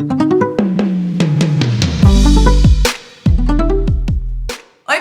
Oi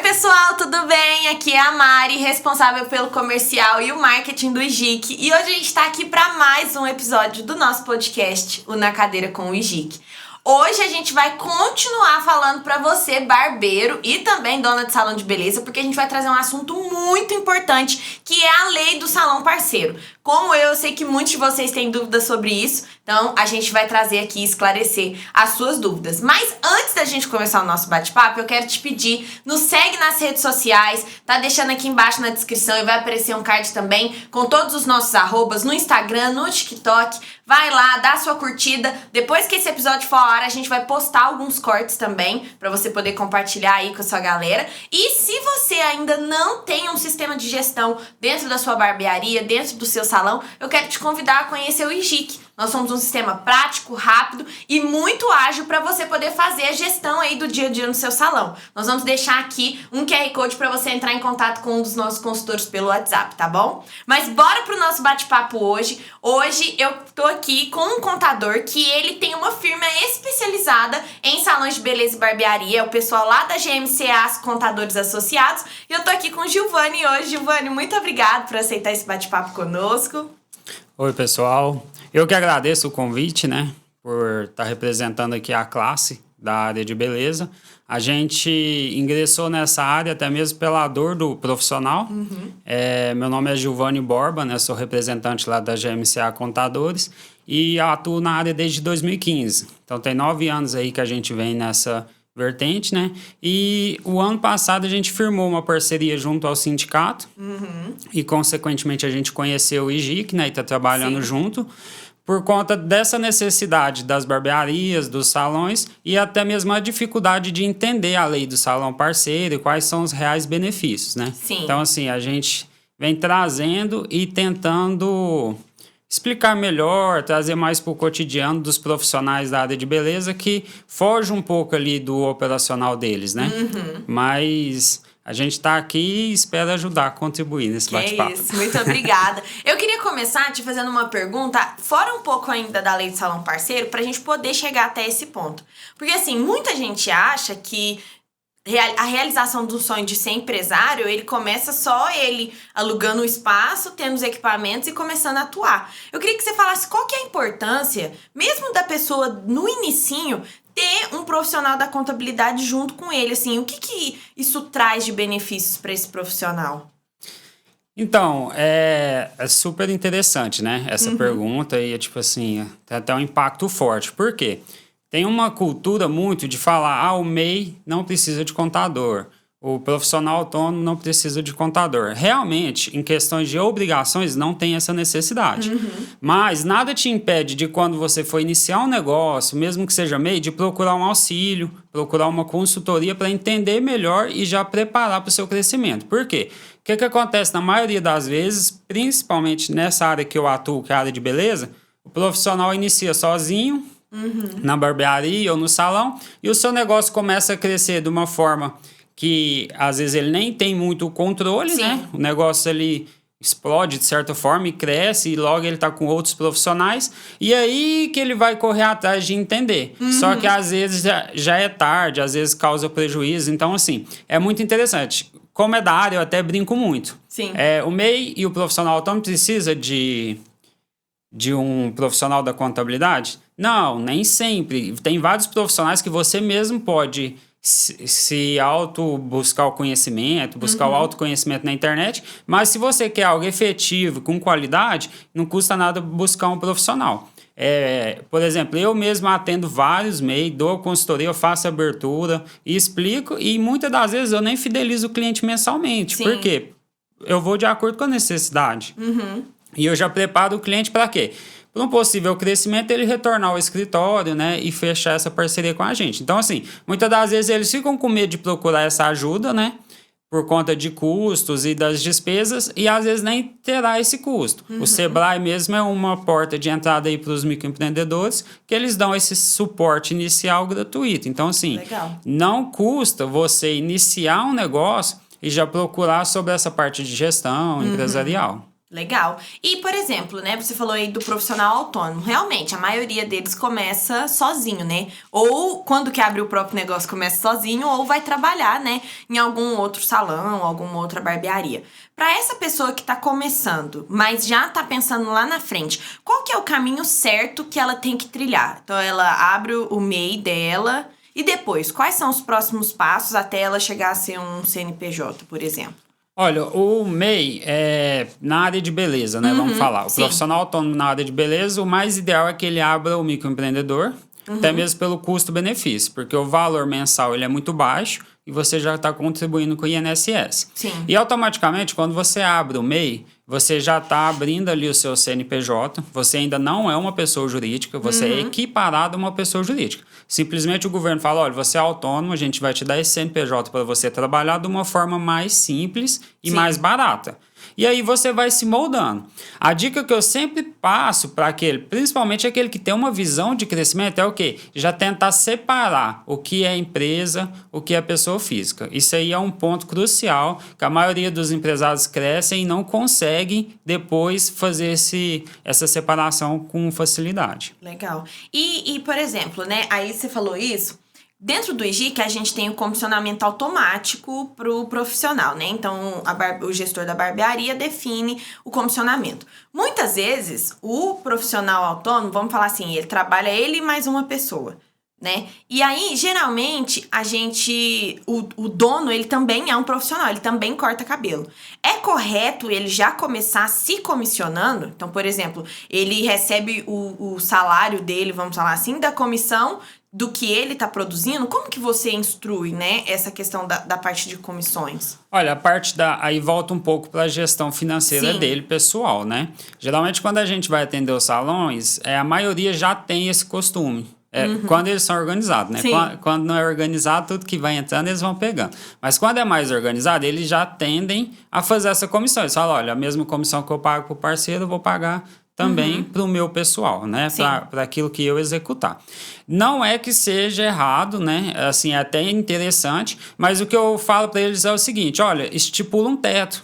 pessoal, tudo bem? Aqui é a Mari, responsável pelo comercial e o marketing do IGIC, e hoje a gente está aqui para mais um episódio do nosso podcast, o Na Cadeira com o IGIC. Hoje a gente vai continuar falando para você, barbeiro e também dona de salão de beleza, porque a gente vai trazer um assunto muito importante, que é a lei do salão parceiro. Como eu sei que muitos de vocês têm dúvidas sobre isso, então a gente vai trazer aqui e esclarecer as suas dúvidas. Mas antes da gente começar o nosso bate-papo, eu quero te pedir, nos segue nas redes sociais, tá deixando aqui embaixo na descrição e vai aparecer um card também com todos os nossos arrobas no Instagram, no TikTok. Vai lá, dá sua curtida. Depois que esse episódio for ao ar, a gente vai postar alguns cortes também pra você poder compartilhar aí com a sua galera. E se você ainda não tem um sistema de gestão dentro da sua barbearia, dentro do seu salão, eu quero te convidar a conhecer o IGIC. Nós somos um sistema prático, rápido e muito ágil para você poder fazer a gestão aí do dia a dia no seu salão. Nós vamos deixar aqui um QR Code para você entrar em contato com um dos nossos consultores pelo WhatsApp, tá bom? Mas bora pro nosso bate-papo hoje. Hoje eu tô aqui com um contador que ele tem uma firma especializada em salões de beleza e barbearia, é o pessoal lá da GMCA Contadores Associados, e eu tô aqui com o Gilvani hoje. Gilvani, muito obrigado por aceitar esse bate-papo conosco. Oi, pessoal. Eu que agradeço o convite, né, por estar representando aqui a classe da área de beleza. A gente ingressou nessa área até mesmo pela dor do profissional. Meu nome é Gilvani Borba, né, sou representante lá da GMCA Contadores e atuo na área desde 2015. Então, tem 9 anos aí que a gente vem nessa vertente, né? E o ano passado a gente firmou uma parceria junto ao sindicato e, consequentemente, a gente conheceu o IGIC, né? E tá trabalhando junto por conta dessa necessidade das barbearias, dos salões e até mesmo a dificuldade de entender a lei do salão parceiro e quais são os reais benefícios, né? Sim. Então, assim, a gente vem trazendo e tentando explicar melhor, trazer mais para o cotidiano dos profissionais da área de beleza que foge um pouco ali do operacional deles, né? Mas a gente está aqui e espera ajudar, contribuir nesse bate-papo. É isso, muito obrigada. Eu queria começar te fazendo uma pergunta, fora um pouco ainda da lei do salão parceiro, para a gente poder chegar até esse ponto. Porque assim, muita gente acha que a realização do sonho de ser empresário, ele começa só ele alugando o espaço, tendo os equipamentos e começando a atuar. Eu queria que você falasse qual que é a importância, mesmo da pessoa no inicinho, ter um profissional da contabilidade junto com ele, assim, o que isso traz de benefícios para esse profissional? Então, é super interessante, né, essa pergunta e, tipo assim, tem até um impacto forte. Por quê? Tem uma cultura muito de falar, o MEI não precisa de contador, o profissional autônomo não precisa de contador. Realmente, em questões de obrigações, não tem essa necessidade. Mas nada te impede de, quando você for iniciar um negócio, mesmo que seja MEI, de procurar um auxílio, procurar uma consultoria para entender melhor e já preparar para o seu crescimento. Por quê? O que acontece na maioria das vezes, principalmente nessa área que eu atuo, que é a área de beleza, o profissional inicia sozinho, na barbearia ou no salão, e o seu negócio começa a crescer de uma forma que às vezes ele nem tem muito controle, né? O negócio ali explode de certa forma e cresce, e logo ele tá com outros profissionais, e aí que ele vai correr atrás de entender. Só que às vezes já é tarde, às vezes causa prejuízo. Então, assim, é muito interessante. Como é da área, eu até brinco muito. O MEI e o profissional autônomo precisa de um profissional da contabilidade? Não, nem sempre. Tem vários profissionais que você mesmo pode se buscar o conhecimento, buscar o autoconhecimento na internet, mas se você quer algo efetivo, com qualidade, não custa nada buscar um profissional. Por exemplo, eu mesmo atendo vários MEI, dou consultoria, eu faço abertura e explico, e muitas das vezes eu nem fidelizo o cliente mensalmente. Por quê? Eu vou de acordo com a necessidade. E eu já preparo o cliente para quê? Para um possível crescimento, ele retornar ao escritório, né, e fechar essa parceria com a gente. Então, assim, muitas das vezes eles ficam com medo de procurar essa ajuda, né, por conta de custos e das despesas, e às vezes nem terá esse custo. O Sebrae mesmo é uma porta de entrada aí para os microempreendedores, que eles dão esse suporte inicial gratuito. Então, assim, não custa você iniciar um negócio e já procurar sobre essa parte de gestão empresarial. Legal. E, por exemplo, né, você falou aí do profissional autônomo. Realmente, a maioria deles começa sozinho, né? Ou quando que abre o próprio negócio começa sozinho, ou vai trabalhar, né, em algum outro salão, alguma outra barbearia. Para essa pessoa que tá começando, mas já tá pensando lá na frente, qual que é o caminho certo que ela tem que trilhar? Então, ela abre o MEI dela e depois, quais são os próximos passos até ela chegar a ser um CNPJ, por exemplo? Olha, o MEI é na área de beleza, né? Vamos falar. O sim. profissional autônomo na área de beleza, o mais ideal é que ele abra o microempreendedor, até mesmo pelo custo-benefício, porque o valor mensal ele é muito baixo e você já está contribuindo com o INSS. Sim. E automaticamente, quando você abre o MEI, você já está abrindo ali o seu CNPJ, você ainda não é uma pessoa jurídica, você é equiparado a uma pessoa jurídica. Simplesmente o governo fala, olha, você é autônomo, a gente vai te dar esse CNPJ para você trabalhar de uma forma mais simples e mais barata. E aí você vai se moldando. A dica que eu sempre passo para aquele, principalmente aquele que tem uma visão de crescimento, é o quê? Já tentar separar o que é empresa, o que é pessoa física. Isso aí é um ponto crucial, que a maioria dos empresários crescem e não conseguem depois fazer essa separação com facilidade. Legal. E, por exemplo, né, aí você falou isso, dentro do IGIC a gente tem o comissionamento automático para o profissional, né? Então, o gestor da barbearia define o comissionamento. Muitas vezes, o profissional autônomo, vamos falar assim, ele trabalha ele e mais uma pessoa, né? E aí, geralmente, o dono, ele também é um profissional, ele também corta cabelo. É correto ele já começar se comissionando? Então, por exemplo, ele recebe o salário dele, vamos falar assim, da comissão do que ele está produzindo. Como que você instrui, né, essa questão da parte de comissões? Olha, a parte aí volta um pouco para a gestão financeira dele, pessoal, né? Geralmente, quando a gente vai atender os salões, a maioria já tem esse costume. Quando eles são organizados, né? Quando não é organizado, tudo que vai entrando, eles vão pegando. Mas quando é mais organizado, eles já tendem a fazer essa comissão. Eles falam, olha, a mesma comissão que eu pago para o parceiro, eu vou pagar também para o meu pessoal, né? Para aquilo que eu executar. Não é que seja errado, né? Assim, é até interessante, mas o que eu falo para eles é o seguinte, olha, estipula um teto.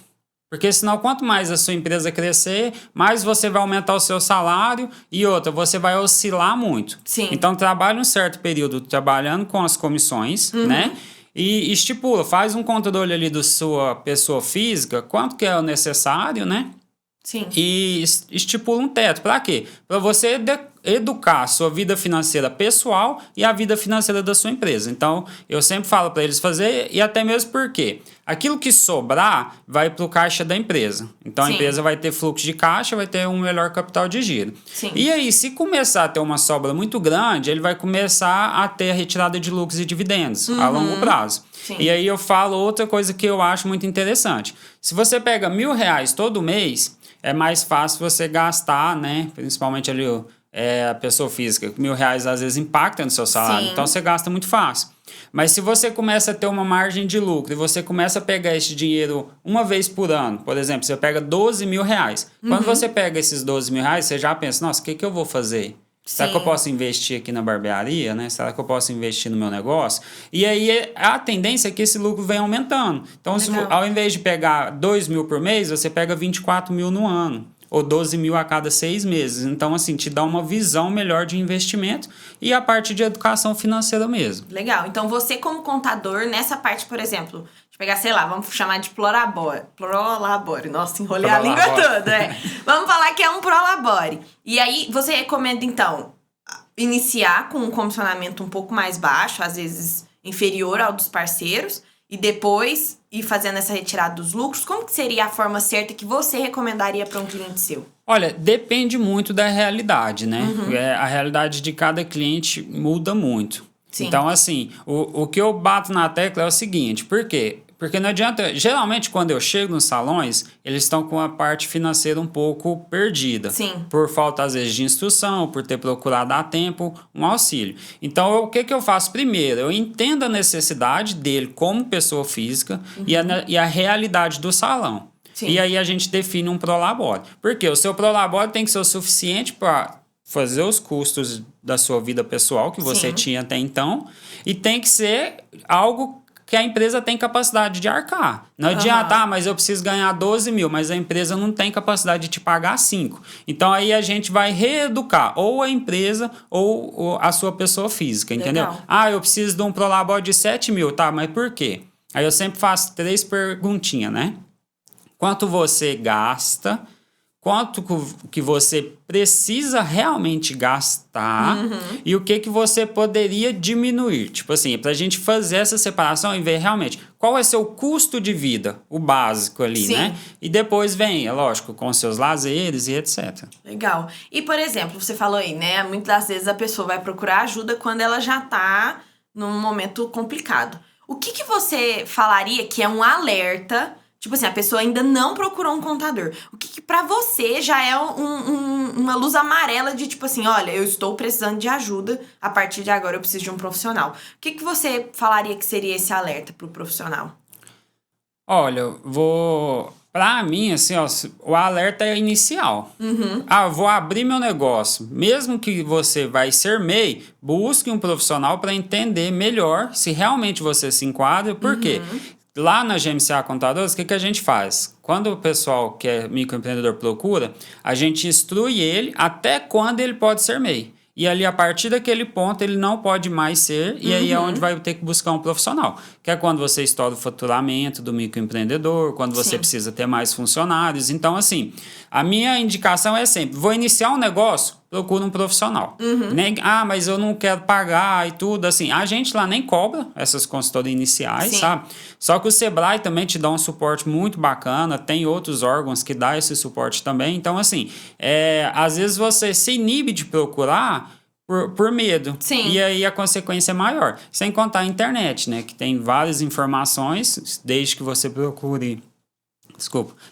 Porque senão, quanto mais a sua empresa crescer, mais você vai aumentar o seu salário e outra, você vai oscilar muito. Sim. Então, trabalha um certo período trabalhando com as comissões, né? E estipula, faz um controle ali da sua pessoa física, quanto que é o necessário, né? Sim. E estipula um teto. Para quê? Para você educar a sua vida financeira pessoal e a vida financeira da sua empresa. Então, eu sempre falo para eles fazer, e até mesmo porque aquilo que sobrar vai para o caixa da empresa. Então, a empresa vai ter fluxo de caixa, vai ter um melhor capital de giro. Sim. E aí, se começar a ter uma sobra muito grande, ele vai começar a ter a retirada de lucros e dividendos a longo prazo. Sim. E aí eu falo outra coisa que eu acho muito interessante. Se você pega R$1.000 todo mês, é mais fácil você gastar, né? Principalmente ali a pessoa física. R$1.000 às vezes impacta no seu salário, então você gasta muito fácil. Mas se você começa a ter uma margem de lucro e você começa a pegar esse dinheiro uma vez por ano, por exemplo, você pega R$12.000. Quando você pega esses R$12.000, você já pensa, nossa, o que eu vou fazer? Será que eu posso investir aqui na barbearia, né? Será que eu posso investir no meu negócio? E aí a tendência é que esse lucro venha aumentando. Então, ao invés de pegar 2.000 por mês, você pega 24.000 no ano. Ou 12.000 a cada 6 meses. Então, assim, te dá uma visão melhor de investimento e a parte de educação financeira mesmo. Legal. Então, você como contador, nessa parte, por exemplo, de pegar, sei lá, vamos chamar de Prolabore. Nossa, enrolei a língua toda. Vamos falar que é um Prolabore. E aí, você recomenda, então, iniciar com um comissionamento um pouco mais baixo, às vezes inferior ao dos parceiros, e depois ir fazendo essa retirada dos lucros. Como que seria a forma certa que você recomendaria para um cliente seu? Olha, depende muito da realidade, né? A realidade de cada cliente muda muito. Sim. Então, assim, o que eu bato na tecla é o seguinte, por quê? Porque não adianta, geralmente quando eu chego nos salões, eles estão com a parte financeira um pouco perdida. Sim. Por falta, às vezes, de instrução, por ter procurado a tempo um auxílio. Então, o que eu faço primeiro? Eu entendo a necessidade dele como pessoa física e a realidade do salão. Sim. E aí a gente define um Prolabore. Porque o seu Prolabore tem que ser o suficiente para fazer os custos da sua vida pessoal que você tinha até então, e tem que ser algo que a empresa tem capacidade de arcar. Não adianta, mas eu preciso ganhar 12 mil, mas a empresa não tem capacidade de te pagar 5. Então, aí a gente vai reeducar ou a empresa ou a sua pessoa física, entendeu? Legal. Eu preciso de um Prolabore de 7 mil, tá? Mas por quê? Aí eu sempre faço 3 perguntinhas, né? Quanto você gasta, quanto que você precisa realmente gastar e o que você poderia diminuir. Tipo assim, pra gente fazer essa separação e ver realmente qual é seu custo de vida, o básico ali, né? E depois vem, é lógico, com seus lazeres e etc. Legal. E, por exemplo, você falou aí, né? Muitas das vezes a pessoa vai procurar ajuda quando ela já tá num momento complicado. O que você falaria que é um alerta? Tipo assim, a pessoa ainda não procurou um contador. O que pra você já é uma luz amarela de tipo assim, olha, eu estou precisando de ajuda, a partir de agora eu preciso de um profissional. O que você falaria que seria esse alerta pro profissional? Olha, pra mim, assim, ó, o alerta é inicial. Eu vou abrir meu negócio. Mesmo que você vai ser MEI, busque um profissional para entender melhor se realmente você se enquadra. Por quê? Lá na GMCA Contadores, o que a gente faz? Quando o pessoal que é microempreendedor procura, a gente instrui ele até quando ele pode ser MEI. E ali, a partir daquele ponto, ele não pode mais ser, e aí é onde vai ter que buscar um profissional. Que é quando você estoura o faturamento do microempreendedor, quando você precisa ter mais funcionários. Então, assim, a minha indicação é sempre, vou iniciar um negócio, procura um profissional. Mas eu não quero pagar e tudo, assim. A gente lá nem cobra essas consultorias iniciais, sabe? Só que o Sebrae também te dá um suporte muito bacana, tem outros órgãos que dão esse suporte também. Então, assim, às vezes você se inibe de procurar por medo. E aí a consequência é maior. Sem contar a internet, né? Que tem várias informações, desde que você procure...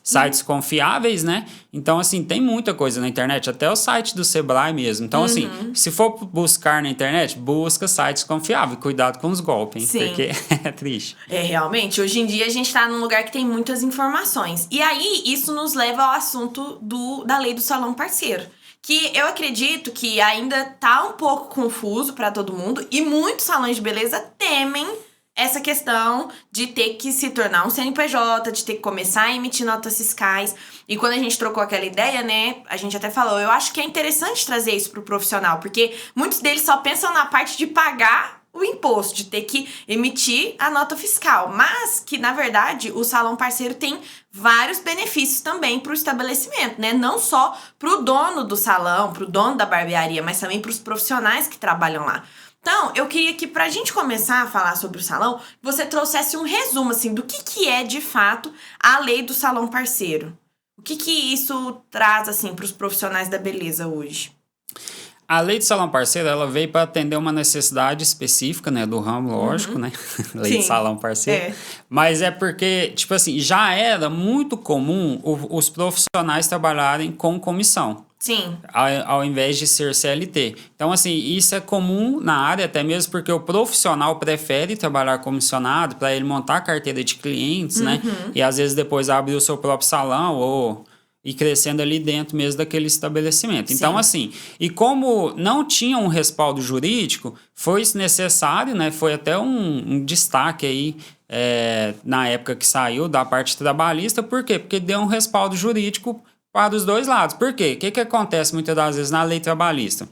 sites confiáveis, né? Então, assim, tem muita coisa na internet, até o site do Sebrae mesmo. Então, assim, se for buscar na internet, busca sites confiáveis. Cuidado com os golpes, porque é triste. Realmente, hoje em dia a gente tá num lugar que tem muitas informações. E aí, isso nos leva ao assunto da lei do salão parceiro. Que eu acredito que ainda tá um pouco confuso para todo mundo e muitos salões de beleza temem essa questão de ter que se tornar um CNPJ, de ter que começar a emitir notas fiscais. E quando a gente trocou aquela ideia, né, a gente até falou, eu acho que é interessante trazer isso pro profissional, porque muitos deles só pensam na parte de pagar o imposto, de ter que emitir a nota fiscal. Mas que, na verdade, o salão parceiro tem vários benefícios também pro estabelecimento, né? Não só pro dono do salão, pro dono da barbearia, mas também pros profissionais que trabalham lá. Então, eu queria que, pra gente começar a falar sobre o salão, você trouxesse um resumo, assim, do que é, de fato, a lei do salão parceiro. O que isso traz, assim, pros profissionais da beleza hoje? A lei do salão parceiro, ela veio para atender uma necessidade específica, né, do ramo, lógico, né? Lei do salão parceiro. Mas é porque, tipo assim, já era muito comum os profissionais trabalharem com comissão. Ao invés de ser CLT. Então, assim, isso é comum na área, até mesmo porque o profissional prefere trabalhar comissionado para ele montar a carteira de clientes, né? E às vezes depois abrir o seu próprio salão ou ir crescendo ali dentro mesmo daquele estabelecimento. Então, assim, e como não tinha um respaldo jurídico, foi necessário, né? Foi até um destaque aí na época que saiu da parte trabalhista. Por quê? Porque deu um respaldo jurídico para os dois lados. Por quê? O que acontece muitas das vezes na lei trabalhista?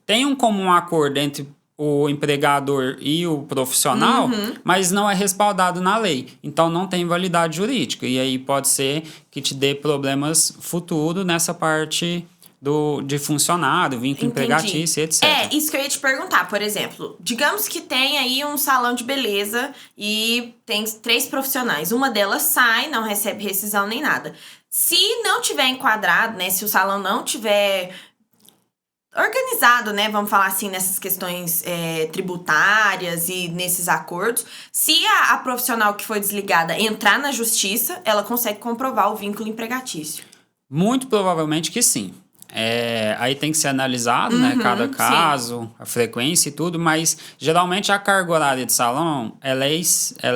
Tem um comum acordo entre o empregador e o profissional, mas não é respaldado na lei. Então, não tem validade jurídica. E aí pode ser que te dê problemas futuros nessa parte de funcionário, vínculo empregatício, etc. Isso que eu ia te perguntar, por exemplo. Digamos que tem aí um salão de beleza e tem 3 profissionais. Uma delas sai, não recebe rescisão nem nada. Se não tiver enquadrado, né, se o salão não tiver organizado, né, vamos falar assim, nessas questões tributárias e nesses acordos, se a profissional que foi desligada entrar na justiça, ela consegue comprovar o vínculo empregatício? Muito provavelmente que sim. Aí tem que ser analisado, né, cada caso, a frequência e tudo, mas geralmente a carga horária de salão, ela é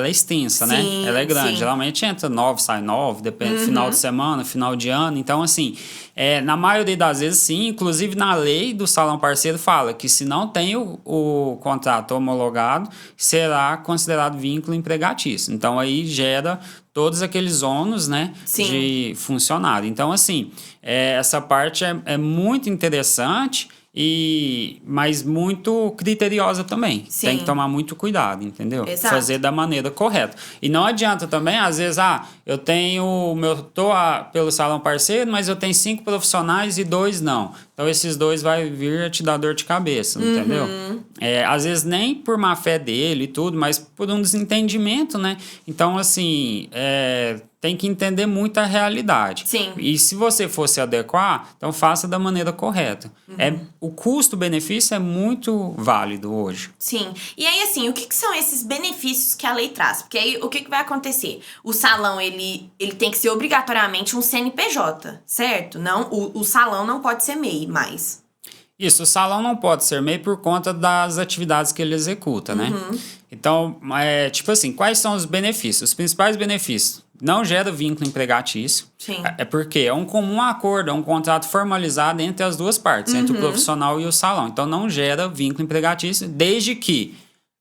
extensa, né? Ela é grande. Geralmente entra 9, sai 9, depende, final de semana, final de ano. Então, assim, Na maioria das vezes, sim. Inclusive, na lei do salão parceiro fala que se não tem o contrato homologado, será considerado vínculo empregatício. Então, aí gera todos aqueles ônus, né, de funcionário. Então, assim, essa parte é muito interessante, mas muito criteriosa também. Sim. Tem que tomar muito cuidado, entendeu? Exato. Fazer da maneira correta. E não adianta também, às vezes, eu tenho pelo salão parceiro, mas eu tenho 5 profissionais e 2 não. Então, esses 2 vai vir a te dar dor de cabeça, entendeu? Às vezes, nem por má fé dele e tudo, mas por um desentendimento, né? Então, assim, tem que entender muito a realidade. Sim. E se você for se adequar, então faça da maneira correta. O custo-benefício é muito válido hoje. Sim. E aí, assim, o que são esses benefícios que a lei traz? Porque aí, o que vai acontecer? O salão, ele tem que ser obrigatoriamente um CNPJ, certo? Não, o salão não pode ser MEI mais. Isso, o salão não pode ser MEI por conta das atividades que ele executa, né? Então, tipo assim, quais são os benefícios? Os principais benefícios: não gera vínculo empregatício. Sim. É porque é um comum acordo, é um contrato formalizado entre as duas partes, entre o profissional e o salão. Então, não gera vínculo empregatício, desde que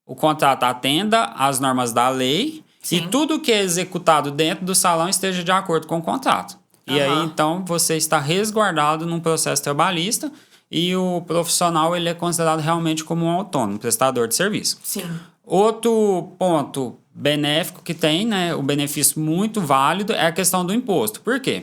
o contrato atenda às normas da lei. Sim. E tudo que é executado dentro do salão esteja de acordo com o contrato. E aí, então, você está resguardado num processo trabalhista e o profissional ele é considerado realmente como um autônomo, prestador de serviço. Sim. Outro ponto benéfico que tem, né, o benefício muito válido, é a questão do imposto. Por quê?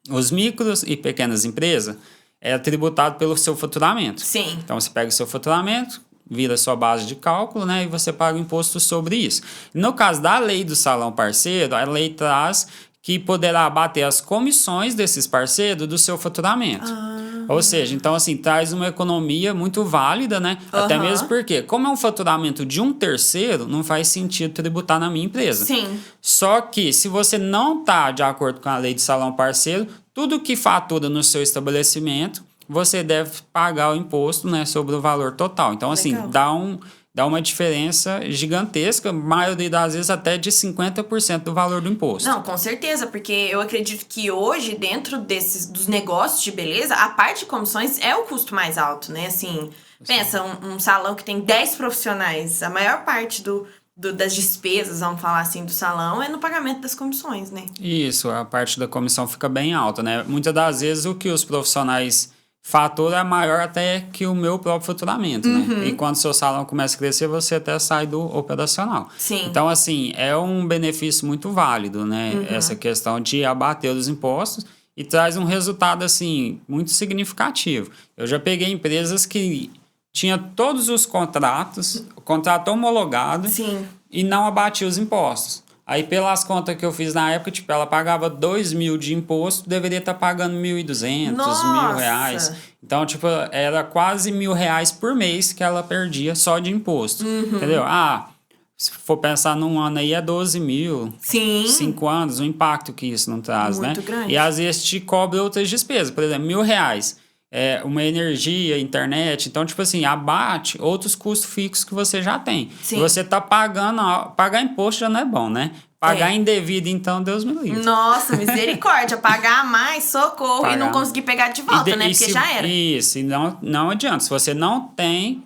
Os micros e pequenas empresas é tributado pelo seu faturamento. Sim. Então, você pega o seu faturamento, vira a sua base de cálculo, né, e você paga o imposto sobre isso. No caso da lei do salão parceiro, a lei traz que poderá abater as comissões desses parceiros do seu faturamento. Ou seja, então assim, traz uma economia muito válida, né? Até mesmo porque, como é um faturamento de um terceiro, não faz sentido tributar na minha empresa. Sim. Só que, se você não está de acordo com a lei de salão parceiro, tudo que fatura no seu estabelecimento, você deve pagar o imposto, né, sobre o valor total. Então, assim, dá uma diferença gigantesca, a maioria das vezes até de 50% do valor do imposto. Não, com certeza, porque eu acredito que hoje, dentro dos negócios de beleza, a parte de comissões é o custo mais alto, né? Assim, pensa, um salão que tem 10 profissionais, a maior parte das despesas, vamos falar assim, do salão é no pagamento das comissões, né? Isso, a parte da comissão fica bem alta, né? Muitas das vezes o que os profissionais fator é maior até que o meu próprio faturamento, né? E quando o seu salão começa a crescer, você até sai do operacional. Sim. Então, assim, é um benefício muito válido, né? Essa questão de abater os impostos e traz um resultado, assim, muito significativo. Eu já peguei empresas que tinha todos os contratos, o contrato homologado. Sim. E não abatia os impostos. Aí, pelas contas que eu fiz na época, tipo, ela pagava 2.000 de imposto, deveria estar pagando 1.200, R$1.000. Então, tipo, era quase R$1.000 por mês que ela perdia só de imposto. Entendeu? Se for pensar num ano aí, é 12.000. Sim. 5 anos, o impacto que isso não traz, muito né? grande. E às vezes te cobra outras despesas. Por exemplo, R$1.000. Uma energia, internet. Então, tipo assim, abate outros custos fixos que você já tem. Sim. E você tá pagando... Pagar imposto já não é bom, né? Pagar indevido, então, Deus me livre. Nossa, misericórdia. Pagar mais, socorro. E não conseguir pegar de volta, né? Porque já era. Isso, e não adianta. Se você não tem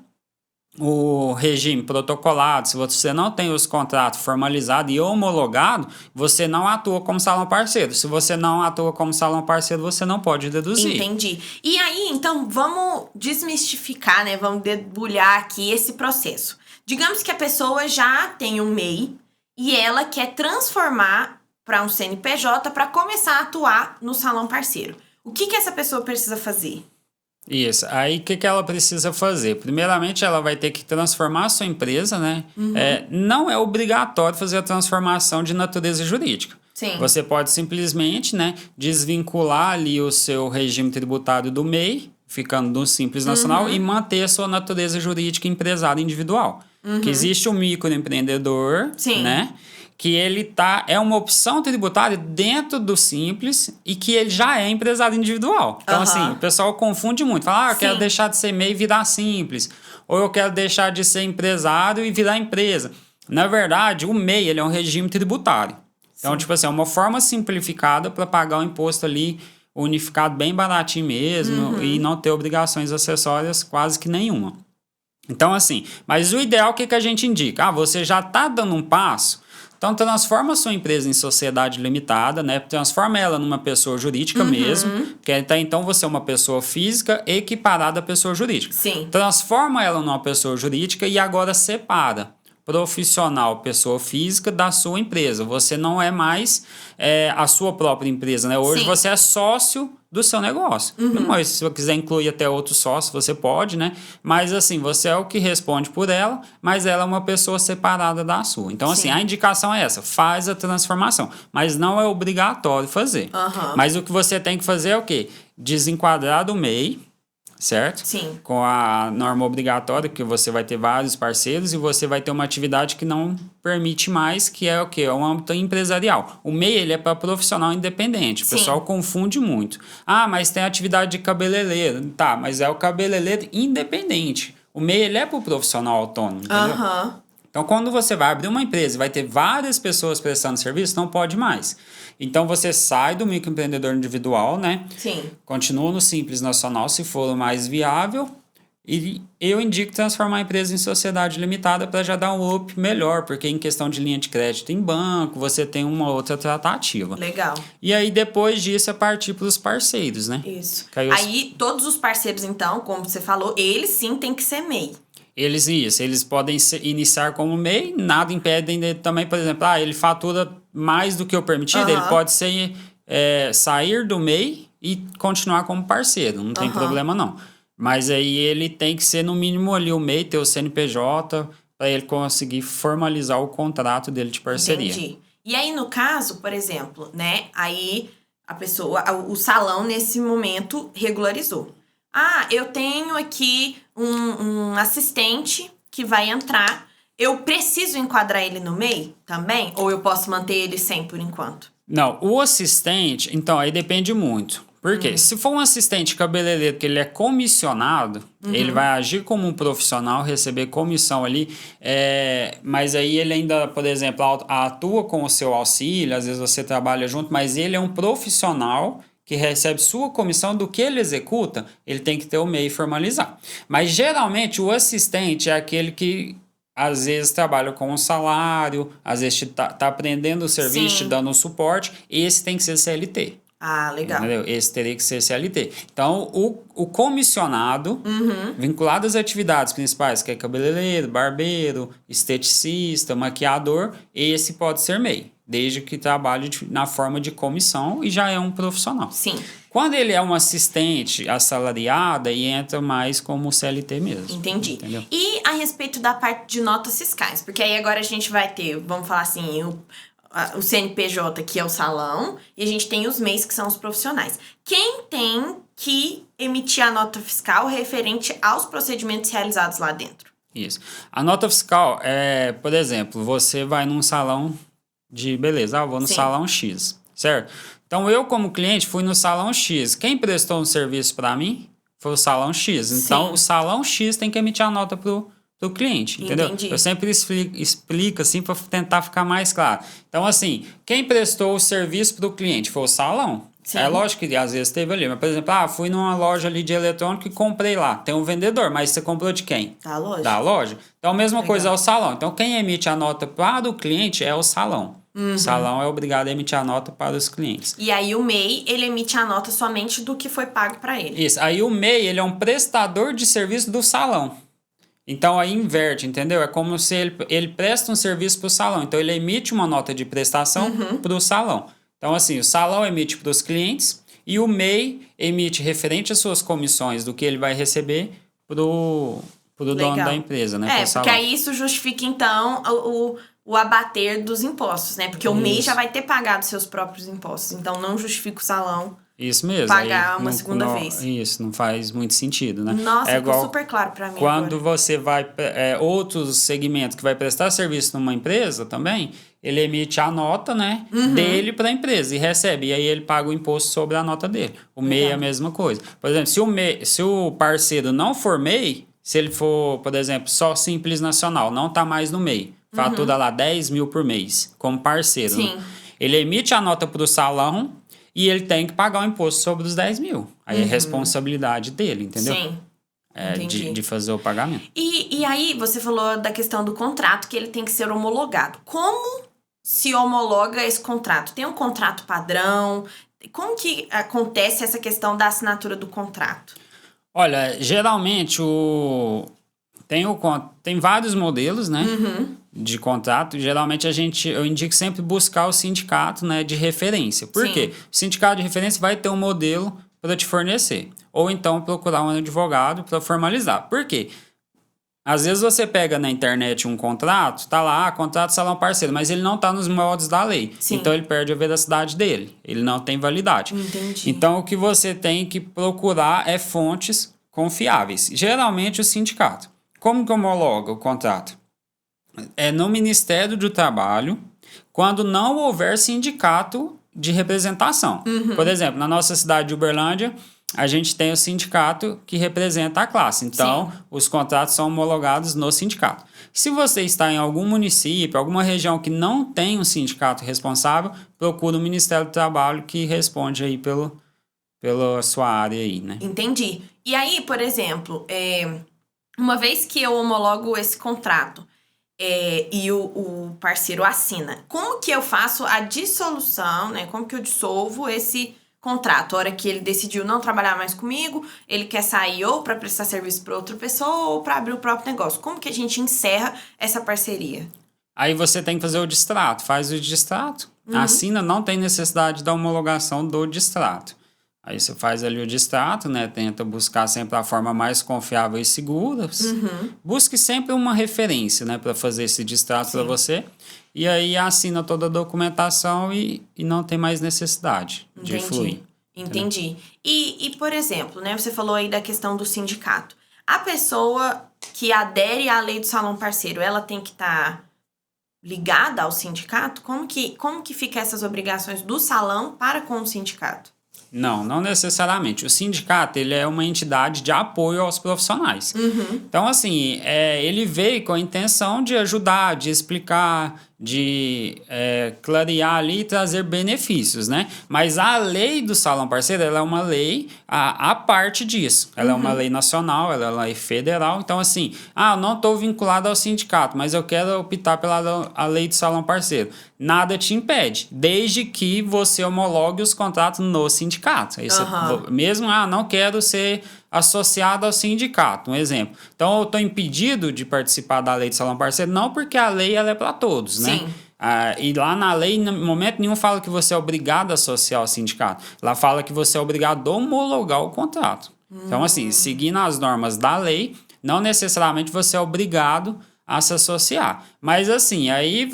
o regime protocolado, se você não tem os contratos formalizados e homologados, você não atua como salão parceiro. Se você não atua como salão parceiro, você não pode deduzir. Entendi. E aí, então, vamos desmistificar, né? Vamos debulhar aqui esse processo. Digamos que a pessoa já tem um MEI e ela quer transformar para um CNPJ para começar a atuar no salão parceiro. O que essa pessoa precisa fazer? Isso. Aí, o que ela precisa fazer? Primeiramente, ela vai ter que transformar a sua empresa, né? Não é obrigatório fazer a transformação de natureza jurídica. Sim. Você pode simplesmente, né, desvincular ali o seu regime tributário do MEI, ficando no Simples Nacional, e manter a sua natureza jurídica empresário individual. Que existe o microempreendedor, né? Que ele é uma opção tributária dentro do Simples e que ele já é empresário individual. Então, assim, o pessoal confunde muito. Fala, eu quero deixar de ser MEI e virar Simples. Ou eu quero deixar de ser empresário e virar empresa. Na verdade, o MEI, ele é um regime tributário. Então, tipo assim, é uma forma simplificada para pagar o imposto ali unificado bem baratinho mesmo e não ter obrigações acessórias quase que nenhuma. Então, assim, mas o ideal, o que a gente indica? Você já está dando um passo, então transforma a sua empresa em sociedade limitada, né? Transforma ela numa pessoa jurídica mesmo, porque até então você é uma pessoa física equiparada à pessoa jurídica. Sim. Transforma ela numa pessoa jurídica e agora separa profissional, pessoa física, da sua empresa. Você não é mais a sua própria empresa, né? Hoje você é sócio do seu negócio. Mas se você quiser incluir até outro sócio, você pode, né? Mas assim, você é o que responde por ela, mas ela é uma pessoa separada da sua. Então, assim, a indicação é essa, faz a transformação, mas não é obrigatório fazer. Mas o que você tem que fazer é o quê? Desenquadrar do MEI, certo? Sim. Com a norma obrigatória, que você vai ter vários parceiros e você vai ter uma atividade que não permite mais, que é o quê? É um âmbito empresarial. O MEI, ele é para profissional independente. O pessoal confunde muito. Mas tem atividade de cabeleireiro. Tá, mas é o cabeleireiro independente. O MEI, ele é para o profissional autônomo, entendeu? Então, quando você vai abrir uma empresa e vai ter várias pessoas prestando serviço, não pode mais. Então, você sai do microempreendedor individual, né? Sim. Continua no Simples Nacional, se for o mais viável. E eu indico transformar a empresa em sociedade limitada para já dar um up melhor, porque em questão de linha de crédito em banco, você tem uma outra tratativa. Legal. E aí, depois disso, é partir para os parceiros, né? Isso. Aí, aí, todos os parceiros, então, como você falou, eles sim têm que ser MEI. Eles podem iniciar como MEI, nada impede dele também, por exemplo, ele fatura mais do que o permitido, ele pode sair do MEI e continuar como parceiro, não tem problema não. Mas aí ele tem que ser no mínimo ali o MEI, ter o CNPJ, para ele conseguir formalizar o contrato dele de parceria. Entendi. E aí, no caso, por exemplo, né, aí a pessoa, o salão nesse momento regularizou. Eu tenho aqui um assistente que vai entrar. Eu preciso enquadrar ele no MEI também? Ou eu posso manter ele sem por enquanto? Não, o assistente, então, aí depende muito. Por quê? Se for um assistente cabeleireiro que ele é comissionado, ele vai agir como um profissional, receber comissão ali, mas aí ele ainda, por exemplo, atua com o seu auxílio, às vezes você trabalha junto, mas ele é um profissional que recebe sua comissão do que ele executa, ele tem que ter o MEI formalizar. Mas, geralmente, o assistente é aquele que, às vezes, trabalha com um salário, às vezes tá aprendendo o serviço, te dando um suporte, esse tem que ser CLT. Legal. Entendeu? Esse teria que ser CLT. Então, o comissionado, vinculado às atividades principais, que é cabeleireiro, barbeiro, esteticista, maquiador, esse pode ser MEI, desde que trabalhe na forma de comissão e já é um profissional. Sim. Quando ele é um assistente assalariado, aí entra mais como CLT mesmo. Entendi. Entendeu? E a respeito da parte de notas fiscais? Porque aí agora a gente vai ter, vamos falar assim, o CNPJ, que é o salão, e a gente tem os MEIs, que são os profissionais. Quem tem que emitir a nota fiscal referente aos procedimentos realizados lá dentro? Isso. A nota fiscal por exemplo, você vai num salão de beleza, eu vou no salão X, certo? Então, eu como cliente fui no salão X. Quem prestou um serviço para mim foi o salão X. Então, o salão X tem que emitir a nota pro cliente, entendeu? Entendi. Eu sempre explico assim para tentar ficar mais claro. Então, assim, quem prestou o serviço para o cliente foi o salão. Sim. É lógico que às vezes teve ali, mas por exemplo, fui numa loja ali de eletrônico e comprei lá. Tem um vendedor, mas você comprou de quem? Da loja. Da loja. Então, a mesma coisa é o salão. Então, quem emite a nota para o cliente é o salão. O salão é obrigado a emitir a nota para os clientes. E aí o MEI, ele emite a nota somente do que foi pago para ele. Isso. Aí o MEI, ele é um prestador de serviço do salão. Então, aí inverte, entendeu? É como se ele presta um serviço para o salão. Então, ele emite uma nota de prestação para o salão. Então, assim, o salão emite para os clientes e o MEI emite referente às suas comissões do que ele vai receber para o dono da empresa, né? Porque salão. aí isso justifica, então, o abater dos impostos, né? Porque o MEI já vai ter pagado seus próprios impostos. Então, não justifica o salão Isso mesmo. pagar uma segunda vez. Isso, não faz muito sentido, né? Nossa, ficou super claro para mim quando agora. você vai... outros segmentos que vai prestar serviço numa empresa também, ele emite a nota, né, dele para a empresa e recebe. E aí ele paga o imposto sobre a nota dele. O MEI é a mesma coisa. Por exemplo, se o parceiro não for MEI, se ele for, por exemplo, só Simples Nacional, não está mais no MEI, fatura lá 10 mil por mês como parceiro. Sim. Né? Ele emite a nota para o salão e ele tem que pagar o imposto sobre os 10 mil. Aí é responsabilidade dele, entendeu? Sim. De fazer o pagamento. E aí, você falou da questão do contrato, que ele tem que ser homologado. Como se homologa esse contrato? Tem um contrato padrão? Como que acontece essa questão da assinatura do contrato? Olha, geralmente tem vários modelos, né, de contrato. Geralmente eu indico sempre buscar o sindicato, né, de referência. Por quê? O sindicato de referência vai ter um modelo para te fornecer. Ou então procurar um advogado para formalizar. Por quê? Às vezes você pega na internet um contrato, tá lá, contrato salão parceiro, mas ele não tá nos moldes da lei. Sim. Então ele perde a veracidade dele. Ele não tem validade. Entendi. Então o que você tem que procurar é fontes confiáveis. Geralmente o sindicato. Como que homologa o contrato? É no Ministério do Trabalho, quando não houver sindicato de representação. Por exemplo, na nossa cidade de Uberlândia, a gente tem o sindicato que representa a classe. Então, os contratos são homologados no sindicato. Se você está em algum município, alguma região que não tem um sindicato responsável, procura o Ministério do Trabalho que responde aí pela sua área aí, né? Entendi. E aí, por exemplo, uma vez que eu homologo esse contrato e o parceiro assina, como que eu faço a dissolução, né? Como que eu dissolvo esse contrato? A hora que ele decidiu não trabalhar mais comigo, ele quer sair ou para prestar serviço para outra pessoa ou para abrir o próprio negócio. Como que a gente encerra essa parceria? Aí você tem que fazer o distrato. Faz o distrato, assina, não tem necessidade da homologação do distrato. Aí você faz ali o distrato, né? Tenta buscar sempre a forma mais confiável e segura. Busque sempre uma referência, né? Para fazer esse distrato para você. E aí assina toda a documentação e não tem mais necessidade de fluir. Entendi. E, por exemplo, né? Você falou aí da questão do sindicato. A pessoa que adere à lei do salão parceiro, ela tem que estar ligada ao sindicato? Como que fica essas obrigações do salão para com o sindicato? Não necessariamente. O sindicato, ele é uma entidade de apoio aos profissionais. Então, assim, ele veio com a intenção de ajudar, de explicar, de clarear ali e trazer benefícios, né? Mas a lei do salão parceiro, ela é uma lei à parte disso. Ela é uma lei nacional, ela é uma lei federal. Então, assim, eu não estou vinculado ao sindicato, mas eu quero optar pela a lei do salão parceiro. Nada te impede, desde que você homologue os contratos no sindicato. Aí você, mesmo, não quero ser associado ao sindicato, um exemplo. Então, eu estou impedido de participar da lei do salão parceiro, não porque a lei ela é para todos, né? E lá na lei, em momento nenhum, fala que você é obrigado a associar ao sindicato. Lá fala que você é obrigado a homologar o contrato. Então, assim, seguindo as normas da lei, não necessariamente você é obrigado a se associar. Mas, assim, aí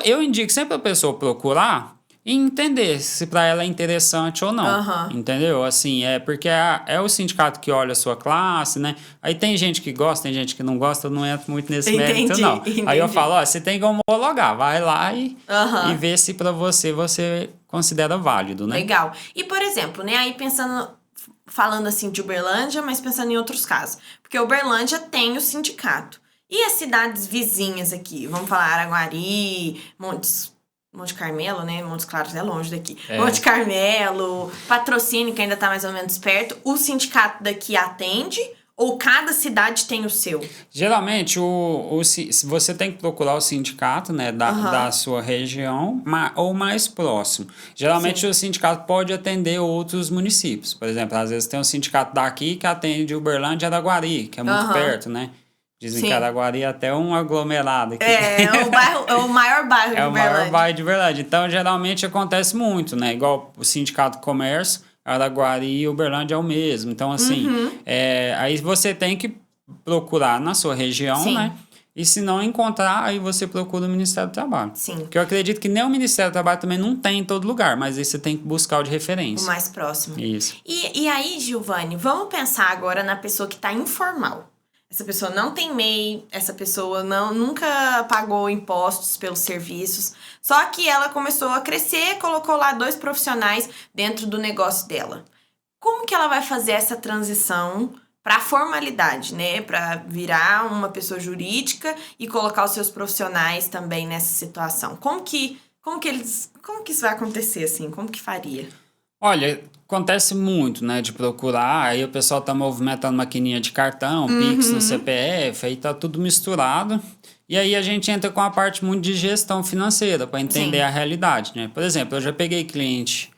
eu indico sempre a pessoa procurar e entender se para ela é interessante ou não. Entendeu? Assim, porque é o sindicato que olha a sua classe, né? Aí tem gente que gosta, tem gente que não gosta, eu não entro muito nesse mérito, não. Aí eu falo, você tem que homologar, vai lá e vê se para você considera válido, né? Legal. E, por exemplo, né, aí falando assim de Uberlândia, mas pensando em outros casos. Porque Uberlândia tem o sindicato. E as cidades vizinhas aqui? Vamos falar Araguari, Monte Carmelo, né? Montes Claros é longe daqui. Monte Carmelo, Patrocínio, que ainda tá mais ou menos perto. O sindicato daqui atende ou cada cidade tem o seu? Geralmente, você tem que procurar o sindicato, né, da sua região ou mais próximo. Geralmente, o sindicato pode atender outros municípios. Por exemplo, às vezes tem um sindicato daqui que atende Uberlândia e Araguari, que é muito perto, né? Dizem que Araguari é até um aglomerado aqui. É o maior bairro de Uberlândia. É o maior bairro de Uberlândia. Então, geralmente, acontece muito, né? Igual o Sindicato do Comércio, Araguari e Uberlândia é o mesmo. Então, assim, aí você tem que procurar na sua região, né? E se não encontrar, aí você procura o Ministério do Trabalho. Porque eu acredito que nem o Ministério do Trabalho também não tem em todo lugar, mas aí você tem que buscar o de referência. O mais próximo. Isso. E aí, Giovanni, vamos pensar agora na pessoa que está informal. Essa pessoa não tem MEI, essa pessoa nunca pagou impostos pelos serviços. Só que ela começou a crescer, colocou lá 2 profissionais dentro do negócio dela. Como que ela vai fazer essa transição para a formalidade, né? Para virar uma pessoa jurídica e colocar os seus profissionais também nessa situação. Como que isso vai acontecer, assim? Como que faria? Olha, acontece muito, né, de procurar, aí o pessoal tá movimentando maquininha de cartão, Pix no CPF, aí tá tudo misturado. E aí a gente entra com a parte muito de gestão financeira para entender Sim. a realidade, né? Por exemplo, eu já peguei cliente.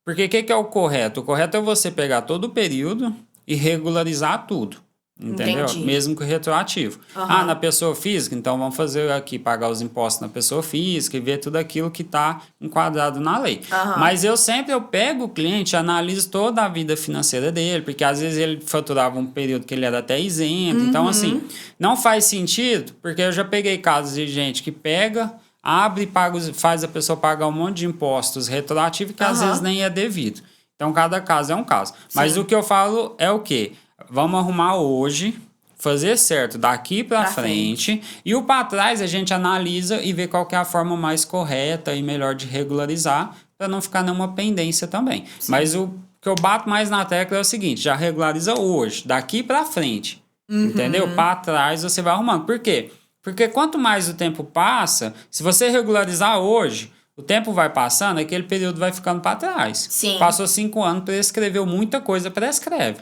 Porque o que é o correto? O correto é você pegar todo o período e regularizar tudo. Entendeu? Entendi. Mesmo que retroativo. Ah, na pessoa física, então vamos fazer aqui, pagar os impostos na pessoa física e ver tudo aquilo que está enquadrado na lei. Mas eu pego o cliente, analiso toda a vida financeira dele, porque às vezes ele faturava um período que ele era até isento. Então, assim, não faz sentido, porque eu já peguei casos de gente que pega, abre e paga, faz a pessoa pagar um monte de impostos retroativos que às vezes nem é devido. Então, cada caso é um caso. Mas o que eu falo é o quê? Vamos arrumar hoje, fazer certo daqui para frente. E o para trás a gente analisa e vê qual que é a forma mais correta e melhor de regularizar para não ficar nenhuma pendência também. Sim. Mas o que eu bato mais na tecla é o seguinte, já regulariza hoje, daqui para frente. Entendeu? Para trás você vai arrumando. Por quê? Porque quanto mais o tempo passa, se você regularizar hoje, o tempo vai passando, aquele período vai ficando para trás. Sim. Passou 5 anos, prescreveu muita coisa, prescreve.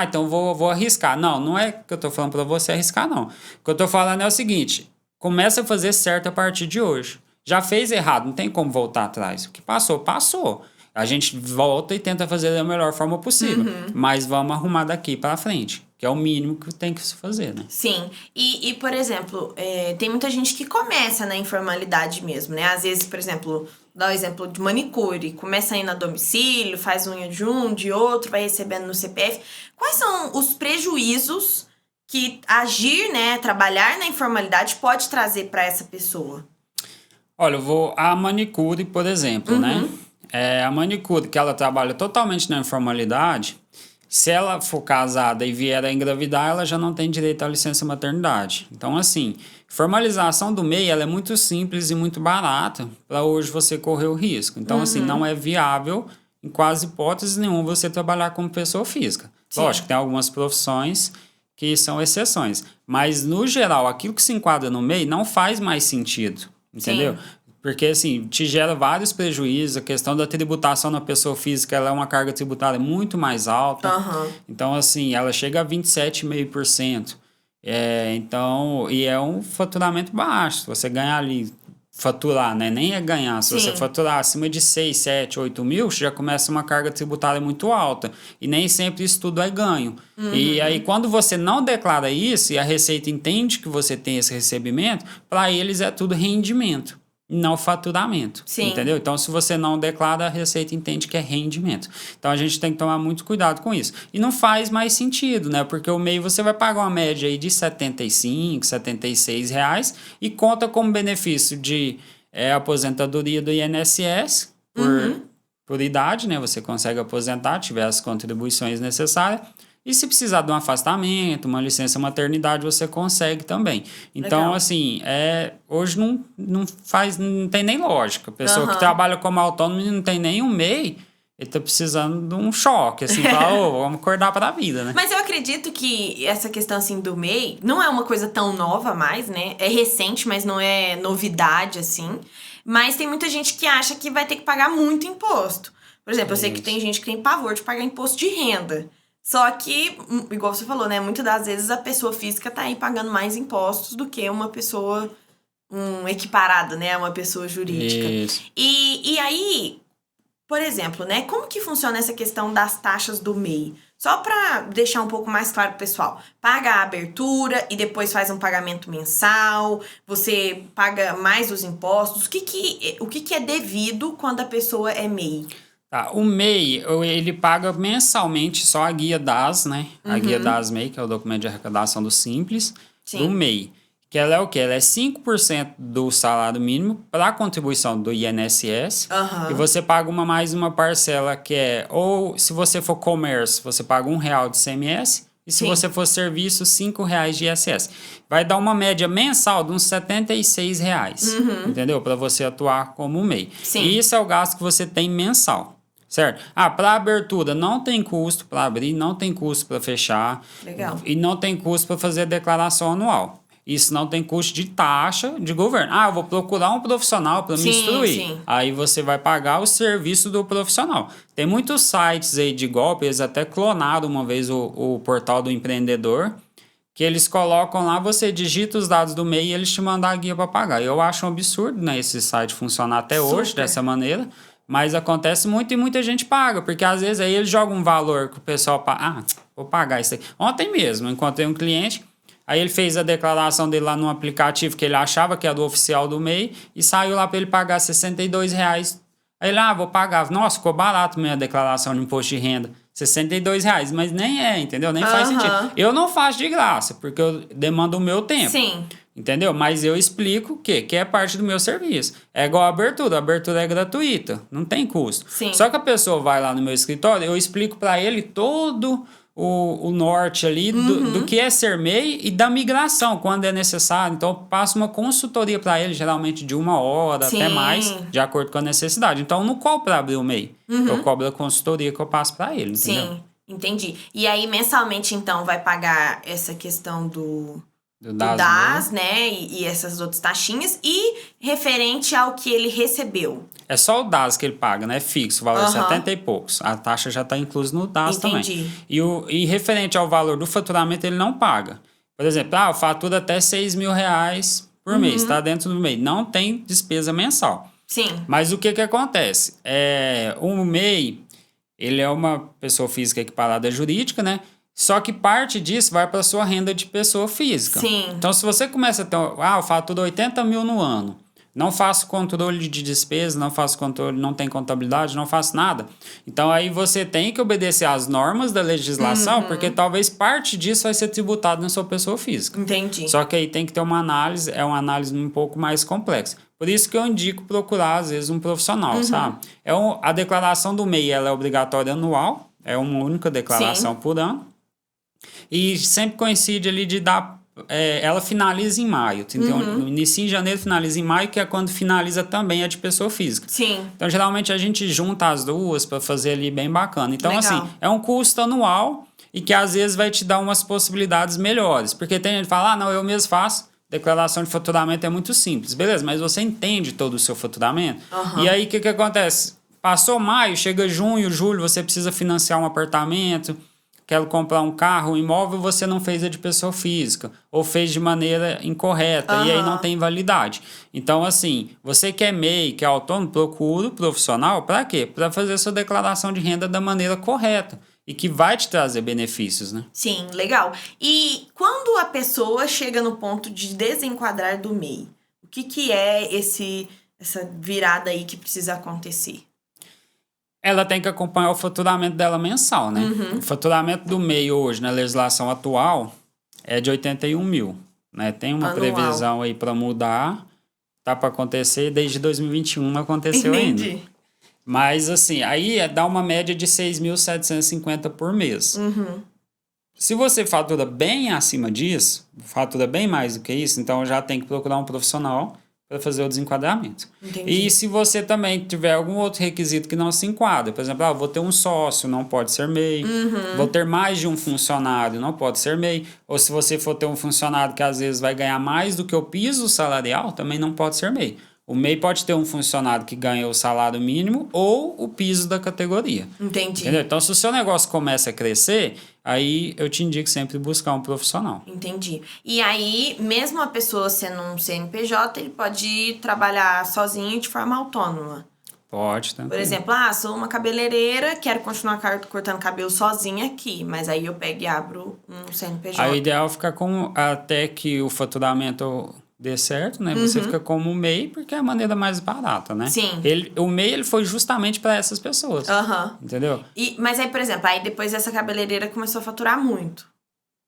Então vou arriscar. Não é que eu tô falando para você arriscar, não. O que eu tô falando é o seguinte, começa a fazer certo a partir de hoje. Já fez errado, não tem como voltar atrás. O que passou, passou. A gente volta e tenta fazer da melhor forma possível. Mas vamos arrumar daqui para frente. Que é o mínimo que tem que se fazer, né? Sim. E por exemplo, tem muita gente que começa na informalidade mesmo, né? Às vezes, por exemplo, dá o exemplo de manicure. Começa indo a domicílio, faz unha de um, de outro, vai recebendo no CPF. Quais são os prejuízos que agir, né, trabalhar na informalidade pode trazer para essa pessoa? Olha, a manicure, por exemplo, né? A manicure que ela trabalha totalmente na informalidade, se ela for casada e vier a engravidar, ela já não tem direito à licença maternidade. Então, assim, formalização do MEI ela é muito simples e muito barata para hoje você correr o risco. Então, assim, não é viável, em quase hipótese nenhuma, você trabalhar como pessoa física. Sim. Lógico, tem algumas profissões que são exceções. Mas, no geral, aquilo que se enquadra no MEI não faz mais sentido. Entendeu? Sim. Porque, assim, te gera vários prejuízos. A questão da tributação na pessoa física, ela é uma carga tributária muito mais alta. Então, assim, ela chega a 27,5%. Então, e é um faturamento baixo. Se você ganhar ali, faturar, né? Nem é ganhar. Se você faturar acima de 6, 7, 8 mil, já começa uma carga tributária muito alta. E nem sempre isso tudo é ganho. E aí, quando você não declara isso, e a Receita entende que você tem esse recebimento, para eles é tudo rendimento. Não faturamento, entendeu? Então, se você não declara, a Receita entende que é rendimento. Então, a gente tem que tomar muito cuidado com isso. E não faz mais sentido, né? Porque o MEI você vai pagar uma média aí de R$ 75, R$ 76 reais e conta como benefício de aposentadoria do INSS por idade, né? Você consegue aposentar, tiver as contribuições necessárias. E se precisar de um afastamento, uma licença maternidade, você consegue também. Então, legal. Assim, hoje não tem nem lógica. A pessoa que trabalha como autônomo e não tem nem um MEI, ele tá precisando de um choque, assim, vamos acordar para a vida, né? Mas eu acredito que essa questão, assim, do MEI não é uma coisa tão nova mais, né? É recente, mas não é novidade, assim. Mas tem muita gente que acha que vai ter que pagar muito imposto. Por exemplo, eu sei que tem gente que tem pavor de pagar imposto de renda. Só que, igual você falou, né? Muitas das vezes a pessoa física tá aí pagando mais impostos do que uma pessoa equiparada, né? Uma pessoa jurídica. Isso. E aí, por exemplo, né? Como que funciona essa questão das taxas do MEI? Só pra deixar um pouco mais claro pro pessoal. Paga a abertura e depois faz um pagamento mensal. Você paga mais os impostos. O que é devido quando a pessoa é MEI? Tá, o MEI, ele paga mensalmente só a guia DAS, né? A guia DAS MEI, que é o documento de arrecadação do Simples, do MEI. Que ela é o quê? Ela é 5% do salário mínimo para a contribuição do INSS. E você paga mais uma parcela que ou se você for comércio, você paga R$1 de ICMS. E se você for serviço, R$5 de ISS. Vai dar uma média mensal de uns R$76, entendeu? Para você atuar como MEI. E isso é o gasto que você tem mensal. Certo? Para abertura não tem custo para abrir, não tem custo para fechar. Legal. E não tem custo para fazer a declaração anual. Isso não tem custo de taxa de governo. Ah, eu vou procurar um profissional para me instruir. Sim. Aí você vai pagar o serviço do profissional. Tem muitos sites aí de golpe, eles até clonaram uma vez o portal do empreendedor, que eles colocam lá, você digita os dados do MEI e eles te mandam a guia para pagar. Eu acho um absurdo, né, esse site funcionar até hoje dessa maneira, mas acontece muito e muita gente paga, porque às vezes aí eles jogam um valor que o pessoal paga. Ah, vou pagar isso aí. Ontem mesmo, encontrei um cliente. Aí ele fez a declaração dele lá no aplicativo que ele achava que era do oficial do MEI e saiu lá para ele pagar R$62. Aí ele, vou pagar. Nossa, ficou barato minha declaração de imposto de renda. R$62, mas nem é, entendeu? Nem faz sentido. Eu não faço de graça, porque eu demando o meu tempo. Sim. Entendeu? Mas eu explico o quê? Que é parte do meu serviço. É igual a abertura é gratuita, não tem custo. Sim. Só que a pessoa vai lá no meu escritório, eu explico para ele todo o norte ali do que é ser MEI e da migração, quando é necessário. Então, eu passo uma consultoria para ele, geralmente de 1 hora, até mais, de acordo com a necessidade. Então, eu não cobro para abrir o MEI. Eu cobro a consultoria que eu passo para ele, entendeu? Sim, entendi. E aí, mensalmente, então, vai pagar essa questão do DAS, né? E essas outras taxinhas. E referente ao que ele recebeu. É só o DAS que ele paga, né? É fixo, o valor é 70 e poucos. A taxa já está inclusa no DAS também. E referente ao valor do faturamento, ele não paga. Por exemplo, eu faturo até R$6.000 por mês, está dentro do mês. Não tem despesa mensal. Sim. Mas o que acontece? O MEI, ele é uma pessoa física equiparada jurídica, né? Só que parte disso vai para a sua renda de pessoa física. Sim. Então, se você começa a ter... eu faturo 80 mil no ano. Não faço controle de despesa, não faço controle, não tem contabilidade, não faço nada. Então, aí você tem que obedecer às normas da legislação, porque talvez parte disso vai ser tributado na sua pessoa física. Entendi. Só que aí tem que ter uma análise, é uma análise um pouco mais complexa. Por isso que eu indico procurar, às vezes, um profissional, sabe? A declaração do MEI, ela é obrigatória anual, é uma única declaração por ano. E sempre coincide ali de dar... ela finaliza em maio. Então, inicia em janeiro, finaliza em maio, que é quando finaliza também a de pessoa física. Sim. Então, geralmente, a gente junta as duas para fazer ali bem bacana. Então, Legal. assim, é um custo anual e que, às vezes, vai te dar umas possibilidades melhores. Porque tem gente que fala, não, eu mesmo faço. Declaração de faturamento é muito simples. Beleza, mas você entende todo o seu faturamento? E aí, o que acontece? Passou maio, chega junho, julho, você precisa financiar um apartamento... Quero comprar um carro, um imóvel, você não fez a de pessoa física. Ou fez de maneira incorreta. E aí não tem validade. Então, assim, você que é MEI, que é autônomo, procura o profissional. Para quê? Para fazer a sua declaração de renda da maneira correta. E que vai te trazer benefícios, né? Sim, legal. E quando a pessoa chega no ponto de desenquadrar do MEI? O que é essa virada aí que precisa acontecer? Ela tem que acompanhar o faturamento dela mensal, né? O faturamento do MEI hoje, na legislação atual, é de 81 mil. Né? Tem uma previsão aí para mudar. Tá para acontecer, desde 2021 não aconteceu ainda. Mas, assim, aí dá uma média de 6.750 por mês. Se você fatura bem acima disso, fatura bem mais do que isso, então já tem que procurar um profissional para fazer o desenquadramento. E se você também tiver algum outro requisito que não se enquadra, por exemplo, vou ter um sócio, não pode ser MEI, vou ter mais de um funcionário, não pode ser MEI, ou se você for ter um funcionário que às vezes vai ganhar mais do que o piso salarial, também não pode ser MEI. O MEI pode ter um funcionário que ganha o salário mínimo ou o piso da categoria. Entendi. Entendeu? Então, se o seu negócio começa a crescer, aí eu te indico sempre buscar um profissional. Entendi. E aí, mesmo a pessoa sendo um CNPJ, ele pode trabalhar sozinho de forma autônoma. Pode, tá? Por exemplo, sou uma cabeleireira, quero continuar cortando cabelo sozinha aqui, mas aí eu pego e abro um CNPJ. Aí o ideal é ficar até que o faturamento dê certo, né? Você fica como MEI, porque é a maneira mais barata, né? Sim. O MEI ele foi justamente para essas pessoas. Entendeu? Mas aí, por exemplo, aí depois essa cabeleireira começou a faturar muito,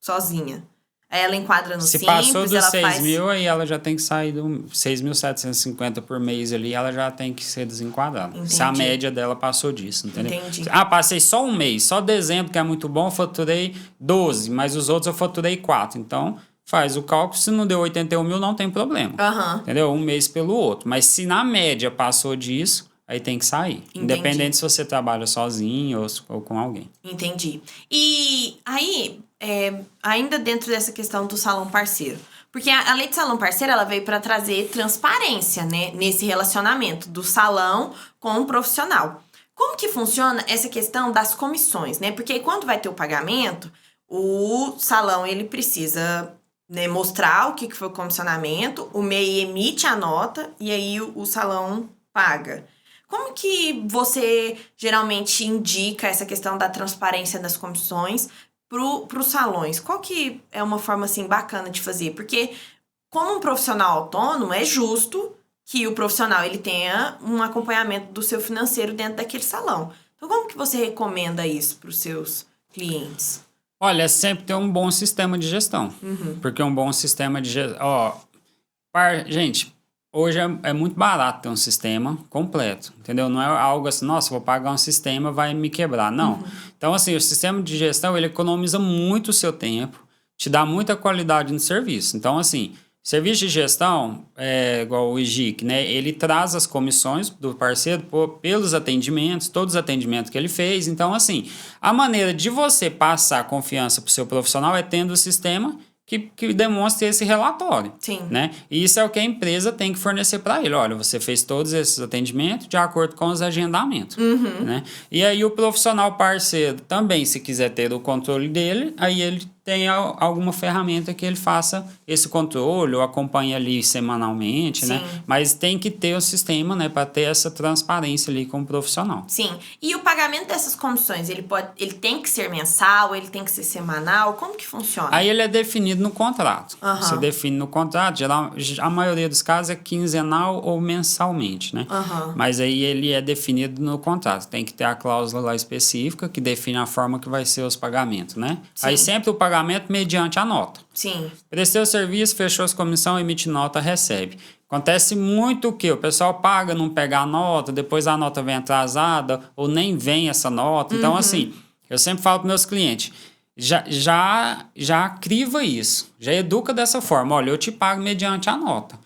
sozinha. Aí ela enquadra no Se Simples, passou dos 6 faz... mil, aí ela já tem que sair do 6.750 por mês ali, ela já tem que ser desenquadrada. Entendi. Se a média dela passou disso, entendeu? Entendi. Passei só um mês, só dezembro, que é muito bom, eu faturei 12, mas os outros eu faturei 4. Então, faz o cálculo, se não deu 81 mil, não tem problema. Entendeu? Um mês pelo outro. Mas se na média passou disso, aí tem que sair. Entendi. Independente se você trabalha sozinho ou com alguém. Entendi. E aí, ainda dentro dessa questão do salão parceiro. Porque a lei de salão parceiro, ela veio para trazer transparência, né? Nesse relacionamento do salão com o profissional. Como que funciona essa questão das comissões, né? Porque quando vai ter o pagamento, o salão, ele precisa, né, mostrar o que foi o comissionamento, o MEI emite a nota e aí o salão paga. Como que você geralmente indica essa questão da transparência das comissões para os salões? Qual que é uma forma, assim, bacana de fazer? Porque, como um profissional autônomo, é justo que o profissional ele tenha um acompanhamento do seu financeiro dentro daquele salão. Então, como que você recomenda isso para os seus clientes? Olha, sempre ter um bom sistema de gestão. Porque um bom sistema de gestão... Gente, hoje é muito barato ter um sistema completo, entendeu? Não é algo assim, nossa, vou pagar um sistema, vai me quebrar. Não. Então, assim, o sistema de gestão, ele economiza muito o seu tempo, te dá muita qualidade no serviço. Então, assim, serviço de gestão, igual o IGIC, né? Ele traz as comissões do parceiro pelos atendimentos, todos os atendimentos que ele fez. Então, assim, a maneira de você passar confiança para o seu profissional é tendo o sistema que demonstre esse relatório. Sim. Né? E isso é o que a empresa tem que fornecer para ele. Olha, você fez todos esses atendimentos de acordo com os agendamentos. Né? E aí o profissional parceiro também, se quiser ter o controle dele, aí ele tem alguma ferramenta que ele faça esse controle ou acompanhe ali semanalmente, né? Mas tem que ter o sistema, né, para ter essa transparência ali com o profissional. Sim. E o pagamento dessas comissões, ele tem que ser mensal, ele tem que ser semanal? Como que funciona? Aí ele é definido no contrato. Você define no contrato, a maioria dos casos é quinzenal ou mensalmente, né? Mas aí ele é definido no contrato. Tem que ter a cláusula lá específica que define a forma que vai ser os pagamentos, né? Sim. Aí sempre o pagamento mediante a nota. Sim. Prestei o serviço, fechou as comissões, emite nota, recebe. Acontece muito o quê? O pessoal paga, não pega a nota, depois a nota vem atrasada ou nem vem essa nota. Então, assim, eu sempre falo para meus clientes, já criva isso, já educa dessa forma. Olha, eu te pago mediante a nota.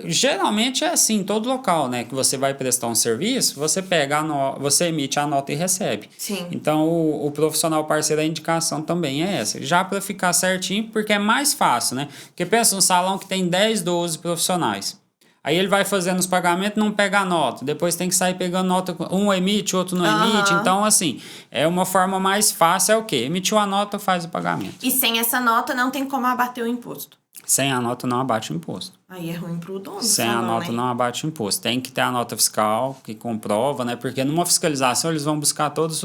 Geralmente é assim, em todo local, né? Que você vai prestar um serviço, você pega você emite a nota e recebe. Sim. Então, o profissional parceiro, a indicação também é essa. Já para ficar certinho, porque é mais fácil, né? Porque pensa um salão que tem 10, 12 profissionais. Aí ele vai fazendo os pagamentos, não pega a nota. Depois tem que sair pegando nota, um emite, outro não emite. Então, assim, é uma forma mais fácil, é o quê? Emitiu a nota, faz o pagamento. E sem essa nota não tem como abater o imposto. Sem a nota não abate o imposto. Aí é ruim pro dono. Sem a nota não abate o imposto. Tem que ter a nota fiscal que comprova, né? Porque numa fiscalização eles vão buscar todas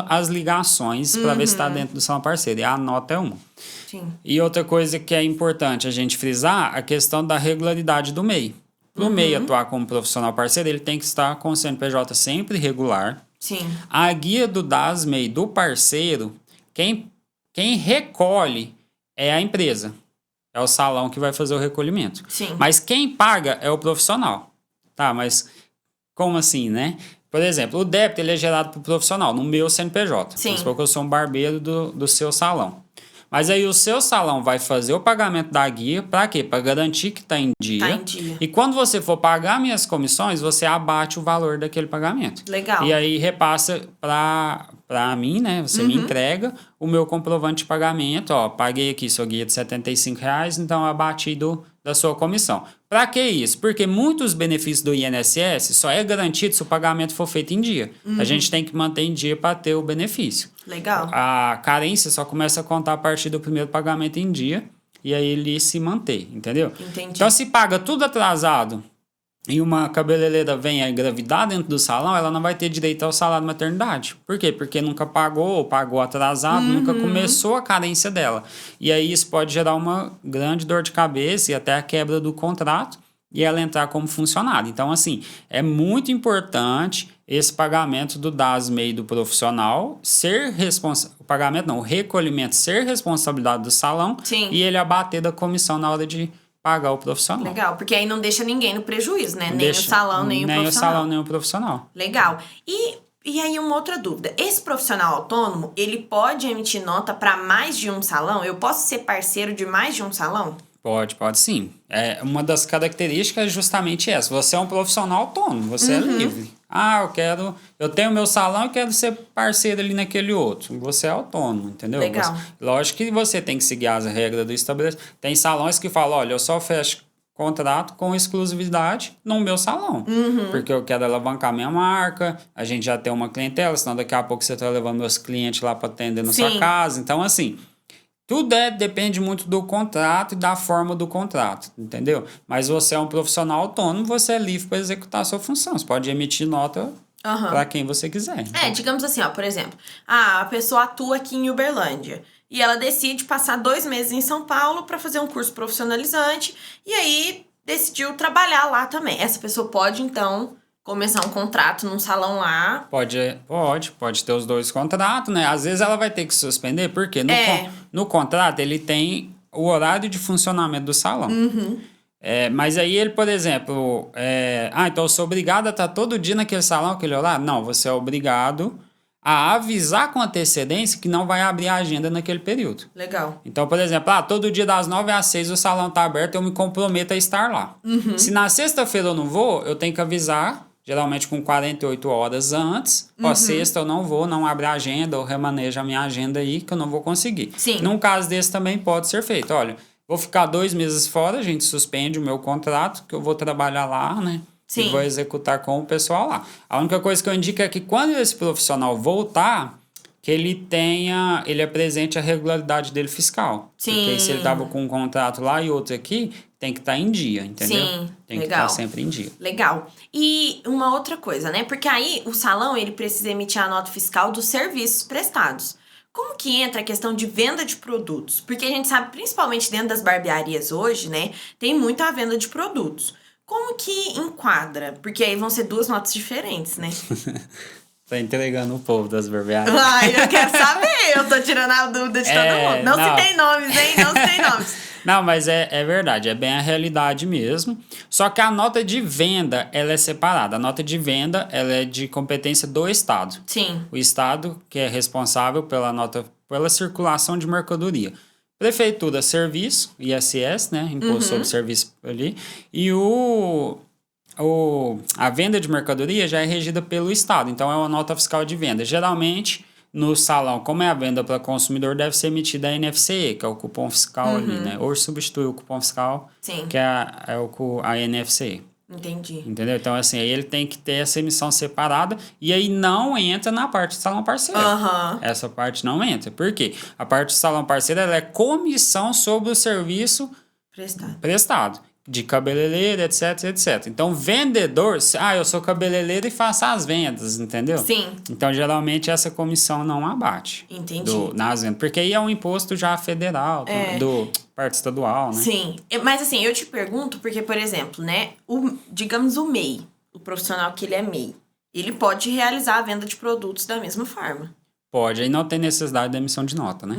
as ligações para ver se está dentro do salão parceiro. E a nota é uma. Sim. E outra coisa que é importante a gente frisar, a questão da regularidade do MEI. Para o MEI atuar como profissional parceiro, ele tem que estar com o CNPJ sempre regular. Sim. A guia do DAS-MEI do parceiro, quem recolhe é a empresa. É o salão que vai fazer o recolhimento. Sim. Mas quem paga é o profissional. Tá, mas como assim, né? Por exemplo, o débito ele é gerado para o profissional, no meu CNPJ. Sim. Vamos supor que eu sou um barbeiro do seu salão. Mas aí o seu salão vai fazer o pagamento da guia para quê? Para garantir que está em dia. Tá em dia. E quando você for pagar minhas comissões, você abate o valor daquele pagamento. Legal. E aí repassa para mim, né? Você me entrega o meu comprovante de pagamento. Ó, paguei aqui sua guia de R$75, então abati da sua comissão. Para que isso? Porque muitos benefícios do INSS só é garantido se o pagamento for feito em dia. A gente tem que manter em dia para ter o benefício. Legal. A carência só começa a contar a partir do primeiro pagamento em dia e aí ele se manter, entendeu? Entendi. Então, se paga tudo atrasado e uma cabeleireira vem a engravidar dentro do salão, ela não vai ter direito ao salário maternidade. Por quê? Porque nunca pagou ou pagou atrasado, nunca começou a carência dela. E aí isso pode gerar uma grande dor de cabeça e até a quebra do contrato e ela entrar como funcionária. Então, assim, é muito importante esse pagamento do DAS-MEI do profissional ser responsável. O pagamento não, o recolhimento ser responsabilidade do salão. Sim. E ele abater da comissão na hora de pagar o profissional. Legal, porque aí não deixa ninguém no prejuízo, né? Nem o salão, nem o profissional. Nem o salão, nem o profissional. Legal. E aí, uma outra dúvida. Esse profissional autônomo, ele pode emitir nota para mais de um salão? Eu posso ser parceiro de mais de um salão? Pode sim. Uma das características é justamente essa. Você é um profissional autônomo, você é livre. Ah, eu tenho meu salão e quero ser parceiro ali naquele outro. Você é autônomo, entendeu? Legal. Lógico que você tem que seguir as regras do estabelecimento. Tem salões que falam, olha, eu só fecho contrato com exclusividade no meu salão. Porque eu quero alavancar minha marca, a gente já tem uma clientela, senão daqui a pouco você está levando meus clientes lá para atender na sua casa. Então, assim, tudo depende muito do contrato e da forma do contrato, entendeu? Mas você é um profissional autônomo, você é livre para executar a sua função. Você pode emitir nota para quem você quiser. Então. Digamos assim, ó, por exemplo, a pessoa atua aqui em Uberlândia e ela decide passar 2 meses em São Paulo para fazer um curso profissionalizante e aí decidiu trabalhar lá também. Essa pessoa pode, então, começar um contrato num salão lá. Pode ter os 2 contratos, né? Às vezes ela vai ter que suspender, porque no contrato ele tem o horário de funcionamento do salão. Mas aí ele, por exemplo, então eu sou obrigado a estar todo dia naquele salão, aquele horário? Não, você é obrigado a avisar com antecedência que não vai abrir a agenda naquele período. Legal. Então, por exemplo, todo dia das 9 às 6 o salão está aberto, eu me comprometo a estar lá. Se na sexta-feira eu não vou, eu tenho que avisar, geralmente com 48 horas antes. Sexta eu não vou, não abre a agenda, ou remaneja a minha agenda aí, que eu não vou conseguir. Sim. Num caso desse também pode ser feito. Olha, vou ficar 2 meses fora, a gente suspende o meu contrato, que eu vou trabalhar lá, né? Sim. E vou executar com o pessoal lá. A única coisa que eu indico é que quando esse profissional voltar, que ele apresente a regularidade dele fiscal. Sim. Porque se ele estava com um contrato lá e outro aqui, tem que estar em dia, entendeu? Sim, tem que legal. estar sempre em dia. Legal. E uma outra coisa, né? Porque aí o salão, ele precisa emitir a nota fiscal dos serviços prestados. Como que entra a questão de venda de produtos? Porque a gente sabe, principalmente dentro das barbearias hoje, né? Tem muito a venda de produtos. Como que enquadra? Porque aí vão ser 2 notas diferentes, né? Tá entregando o povo das barbearias. Ai, eu quero saber. Eu tô tirando a dúvida de todo mundo. Não citei nomes, hein? Não citei nomes. Não, mas é verdade. É bem a realidade mesmo. Só que a nota de venda, ela é separada. A nota de venda, ela é de competência do Estado. Sim. O Estado que é responsável pela circulação de mercadoria. Prefeitura, serviço, ISS, né? Imposto sobre serviço ali. E a venda de mercadoria já é regida pelo Estado. Então, é uma nota fiscal de venda. Geralmente, no salão, como é a venda para consumidor, deve ser emitida a NFCE, que é o cupom fiscal ali, né? Ou substitui o cupom fiscal, Sim. que é a NFCE. Entendi. Entendeu? Então, assim, aí ele tem que ter essa emissão separada e aí não entra na parte do salão parceiro. Essa parte não entra. Por quê? A parte do salão parceiro, ela é comissão sobre o serviço prestado. De cabeleireiro, etc, etc. Então, vendedor... eu sou cabeleireiro e faço as vendas, entendeu? Sim. Então, geralmente, essa comissão não abate. Entendi. Nas vendas. Porque aí é um imposto já federal, do parte estadual, né? Sim. Mas, assim, eu te pergunto porque, por exemplo, né? Digamos o MEI, o profissional que ele é MEI, ele pode realizar a venda de produtos da mesma forma. Pode. Aí não tem necessidade da emissão de nota, né?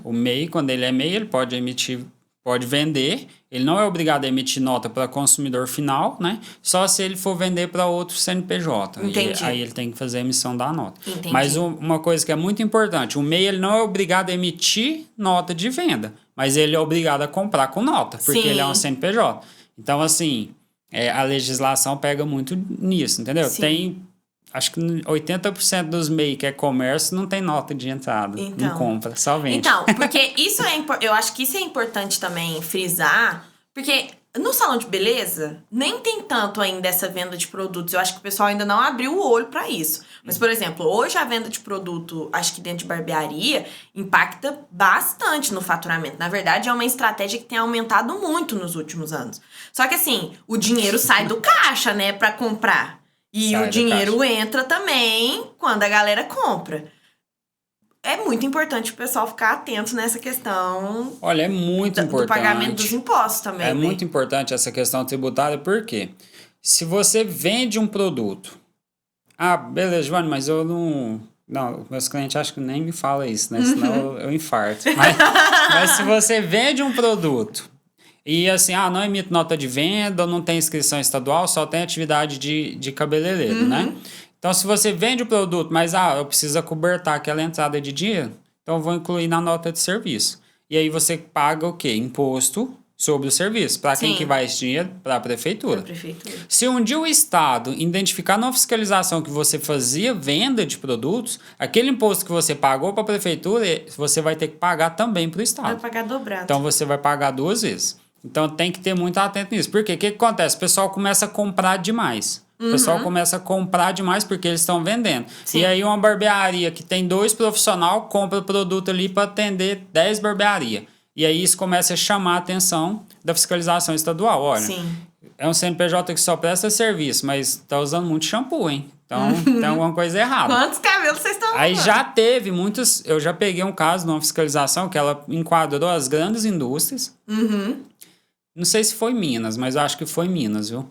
O MEI, quando ele é MEI, ele pode vender, ele não é obrigado a emitir nota para consumidor final, né? Só se ele for vender para outro CNPJ. Entendi. Aí ele tem que fazer a emissão da nota. Entendi. Mas uma coisa que é muito importante, o MEI ele não é obrigado a emitir nota de venda, mas ele é obrigado a comprar com nota, porque Sim. ele é um CNPJ. Então, assim, a legislação pega muito nisso, entendeu? Sim. Acho que 80% dos MEI que é comércio não tem nota de entrada, Então, não compra, só vende. Então, porque eu acho que isso é importante também frisar, porque no salão de beleza nem tem tanto ainda essa venda de produtos. Eu acho que o pessoal ainda não abriu o olho para isso. Mas, por exemplo, hoje a venda de produto, acho que dentro de barbearia, impacta bastante no faturamento. Na verdade, é uma estratégia que tem aumentado muito nos últimos anos. Só que assim, o dinheiro sai do caixa, né, para comprar. E o dinheiro entra também quando a galera compra. É muito importante o pessoal ficar atento nessa questão. Olha, é muito importante. Do pagamento dos impostos também. É muito importante essa questão tributária, porque se você vende um produto... beleza, Giovanni, mas eu não... Não, meus clientes acham que nem me falam isso, né? Senão eu infarto. Mas se você vende um produto... E assim, não emite nota de venda, não tem inscrição estadual, só tem atividade de cabeleireiro, né? Então, se você vende o produto, mas eu preciso acobertar aquela entrada de dinheiro, então eu vou incluir na nota de serviço. E aí você paga o quê? Imposto sobre o serviço. Para quem Sim. que vai esse dinheiro? Para a prefeitura. Prefeitura. Se um dia o Estado identificar na fiscalização que você fazia venda de produtos, aquele imposto que você pagou para a prefeitura, você vai ter que pagar também para o Estado. Vai pagar dobrado. Então você vai pagar 2 vezes. Então tem que ter muito atento nisso. Por quê? O que acontece? O pessoal começa a comprar demais. O pessoal começa a comprar demais porque eles estão vendendo. Sim. E aí uma barbearia que tem 2 profissionais compra o produto ali para atender 10 barbearias. E aí isso começa a chamar a atenção da fiscalização estadual. Olha, Sim. é um CNPJ que só presta serviço, mas está usando muito shampoo, hein? Então tem alguma coisa errada. Quantos cabelos vocês estão Aí usando? já teve muitos... Eu já peguei um caso numa fiscalização que ela enquadrou as grandes indústrias. Não sei se foi Minas, mas eu acho que foi Minas, viu?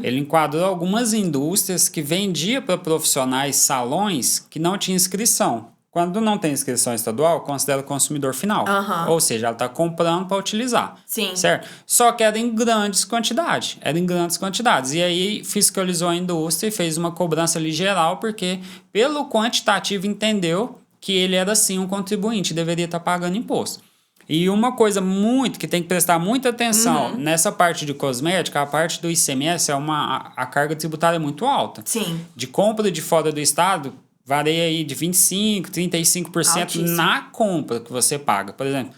Ele enquadrou algumas indústrias que vendia para profissionais salões que não tinham inscrição. Quando não tem inscrição estadual, considera consumidor final. Ou seja, ela está comprando para utilizar. Sim. Certo? Só que era em grandes quantidades. Era em grandes quantidades. E aí fiscalizou a indústria e fez uma cobrança ali geral, porque pelo quantitativo entendeu que ele era sim um contribuinte, deveria estar pagando imposto. E uma coisa muito que tem que prestar muita atenção nessa parte de cosmética, a parte do ICMS a carga tributária é muito alta. Sim. De compra de fora do estado, varia aí de 25%, 35% Altíssimo. na compra que você paga. Por exemplo,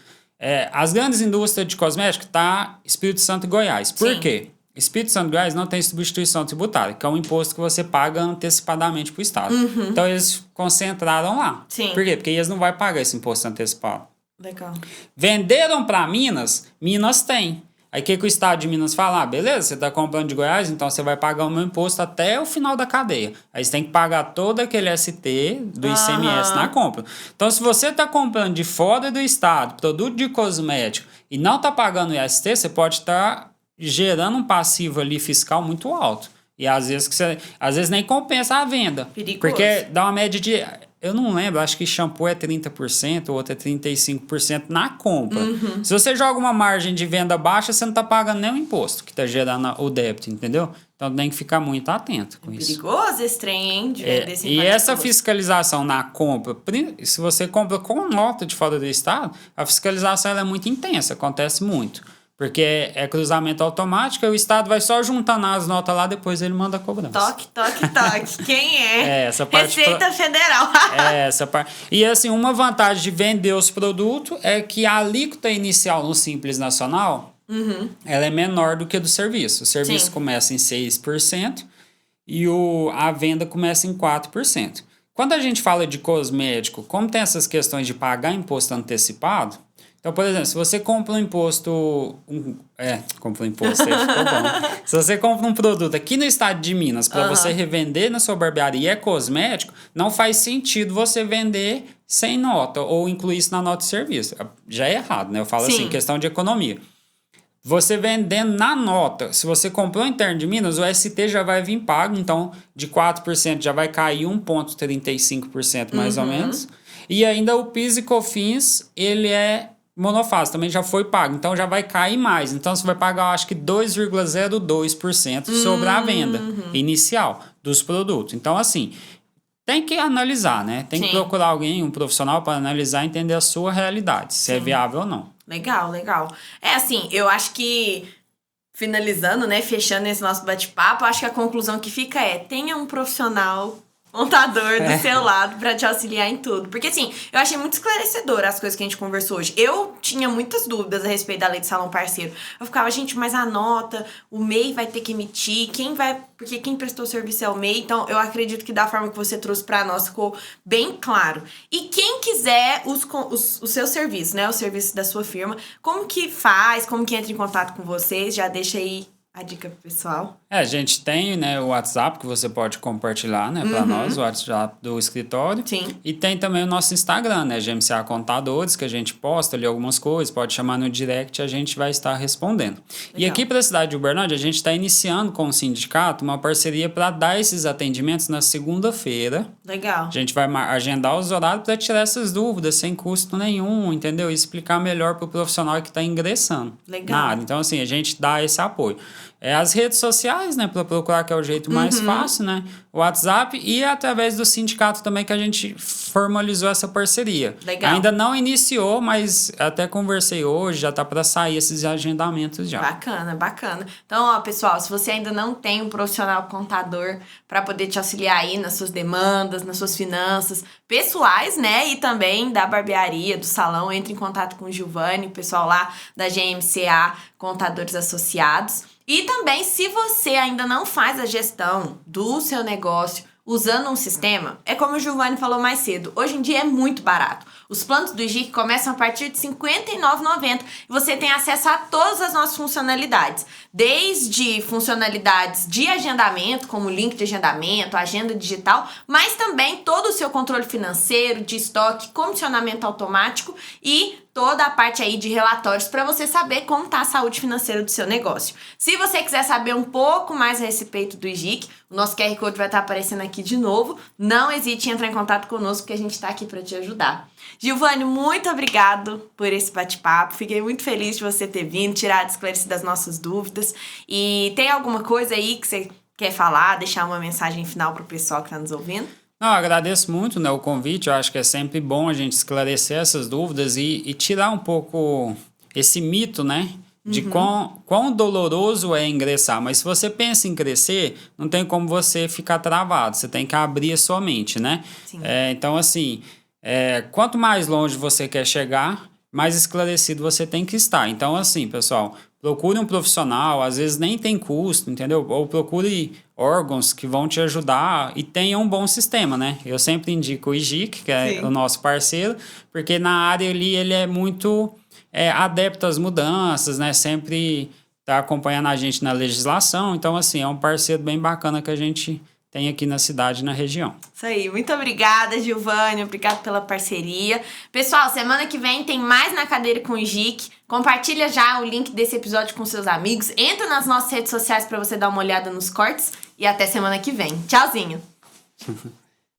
as grandes indústrias de cosmética tá Espírito Santo e Goiás. Por Sim. quê? Espírito Santo e Goiás não tem substituição tributária, que é um imposto que você paga antecipadamente para o estado. Então eles concentraram lá. Sim. Por quê? Porque eles não vão pagar esse imposto antecipado. Legal. Venderam para Minas, Minas tem. Aí o que o estado de Minas fala? Ah, beleza, você está comprando de Goiás, então você vai pagar o meu imposto até o final da cadeia. Aí você tem que pagar todo aquele ST do ICMS na compra. Então, se você está comprando de fora do estado, produto de cosmético, e não está pagando o IST, você pode estar gerando um passivo ali fiscal muito alto. E às vezes nem compensa a venda. Perigoso. Porque dá uma média de... Eu não lembro, acho que shampoo é 30%, o outro é 35% na compra. Se você joga uma margem de venda baixa, você não está pagando nem o imposto que está gerando o débito, entendeu? Então tem que ficar muito atento com isso. Perigoso esse trem, hein? De vender sem E pagar essa imposto. fiscalização na compra, se você compra com nota de fora do estado, a fiscalização ela é muito intensa, acontece muito. Porque é cruzamento automático, e o estado vai só juntando as notas lá, depois ele manda a cobrança. Toque, toque, toque. Quem é? Essa parte Receita Federal. essa parte. E assim, uma vantagem de vender os produtos é que a alíquota inicial no Simples Nacional, ela é menor do que a do serviço. O serviço Sim. começa em 6% e a venda começa em 4%. Quando a gente fala de cosmético, como tem essas questões de pagar imposto antecipado, então, por exemplo, se você compra um imposto... compra um imposto, aí ficou bom. Se você compra um produto aqui no estado de Minas para você revender na sua barbearia e é cosmético, não faz sentido você vender sem nota ou incluir isso na nota de serviço. Já é errado, né? Eu falo Sim. assim, questão de economia. Você vendendo na nota, se você comprou interno de Minas, o ST já vai vir pago, então de 4% já vai cair 1,35% mais ou menos. E ainda o PIS e COFINS, ele é monofásico, também já foi pago, então já vai cair mais. Então você vai pagar, acho que 2,02% sobre a venda inicial dos produtos. Então, assim, tem que analisar, né? Tem que Sim. procurar alguém, um profissional, para analisar e entender a sua realidade, se é viável ou não. Legal, legal. Assim, eu acho que, finalizando, né, fechando esse nosso bate-papo, acho que a conclusão que fica é: tenha um profissional contador do seu lado pra te auxiliar em tudo. Porque, assim, eu achei muito esclarecedor as coisas que a gente conversou hoje. Eu tinha muitas dúvidas a respeito da lei de salão parceiro. Eu ficava, gente, mas a nota, o MEI vai ter que emitir, porque quem prestou serviço é o MEI. Então, eu acredito que da forma que você trouxe pra nós ficou bem claro. E quem quiser o seu serviço, né, o serviço da sua firma, como que faz, como que entra em contato com vocês? Já deixa aí a dica pro pessoal. A gente tem, né, o WhatsApp que você pode compartilhar, né, para nós, o WhatsApp do escritório. Sim. E tem também o nosso Instagram, né, GMCA Contadores, que a gente posta ali algumas coisas, pode chamar no direct, a gente vai estar respondendo. E Legal. aqui para a cidade de Uberlândia, a gente está iniciando com o sindicato uma parceria para dar esses atendimentos na segunda-feira. Legal. A gente vai agendar os horários para tirar essas dúvidas sem custo nenhum, entendeu? E explicar melhor para o profissional que está ingressando Legal. na área. Então, assim, a gente dá esse apoio. as redes sociais, né, para procurar, que é o jeito mais fácil, né? O WhatsApp e através do sindicato também que a gente formalizou essa parceria. Legal. Ainda não iniciou, mas até conversei hoje, já tá para sair esses agendamentos já. Bacana, bacana. Então, ó, pessoal, se você ainda não tem um profissional contador para poder te auxiliar aí nas suas demandas, nas suas finanças pessoais, né, e também da barbearia, do salão, entre em contato com o Giovanni, o pessoal lá da GMCA, Contadores Associados. E também, se você ainda não faz a gestão do seu negócio usando um sistema, é como o Giovanni falou mais cedo, hoje em dia é muito barato. Os planos do IGIC começam a partir de R$ 59,90 e você tem acesso a todas as nossas funcionalidades. Desde funcionalidades de agendamento, como link de agendamento, agenda digital, mas também todo o seu controle financeiro, de estoque, comissionamento automático e toda a parte aí de relatórios para você saber como está a saúde financeira do seu negócio. Se você quiser saber um pouco mais a respeito do IGIC, o nosso QR Code vai estar aparecendo aqui de novo. Não hesite em entrar em contato conosco, que a gente está aqui para te ajudar. Giovanni, muito obrigado por esse bate-papo. Fiquei muito feliz de você ter vindo, tirado, esclarecido as nossas dúvidas. E tem alguma coisa aí que você quer falar, deixar uma mensagem final para o pessoal que está nos ouvindo? Não, eu agradeço muito, né, o convite. Eu acho que é sempre bom a gente esclarecer essas dúvidas e tirar um pouco esse mito, né, de quão doloroso é ingressar. Mas se você pensa em crescer, não tem como você ficar travado. Você tem que abrir a sua mente, né? Sim. Então, assim, quanto mais longe você quer chegar, mais esclarecido você tem que estar. Então, assim, pessoal, procure um profissional, às vezes nem tem custo, entendeu? Ou procure órgãos que vão te ajudar e tenha um bom sistema, né? Eu sempre indico o IGIC, que é o nosso parceiro, porque na área ali ele é muito adepto às mudanças, né? Sempre tá acompanhando a gente na legislação. Então, assim, é um parceiro bem bacana que a gente tem aqui na cidade e na região. Isso aí, muito obrigada, Giovanni, obrigado pela parceria. Pessoal, semana que vem tem mais Na Cadeira com o IGIC. Compartilha já o link desse episódio com seus amigos. Entra nas nossas redes sociais para você dar uma olhada nos cortes. E até semana que vem. Tchauzinho!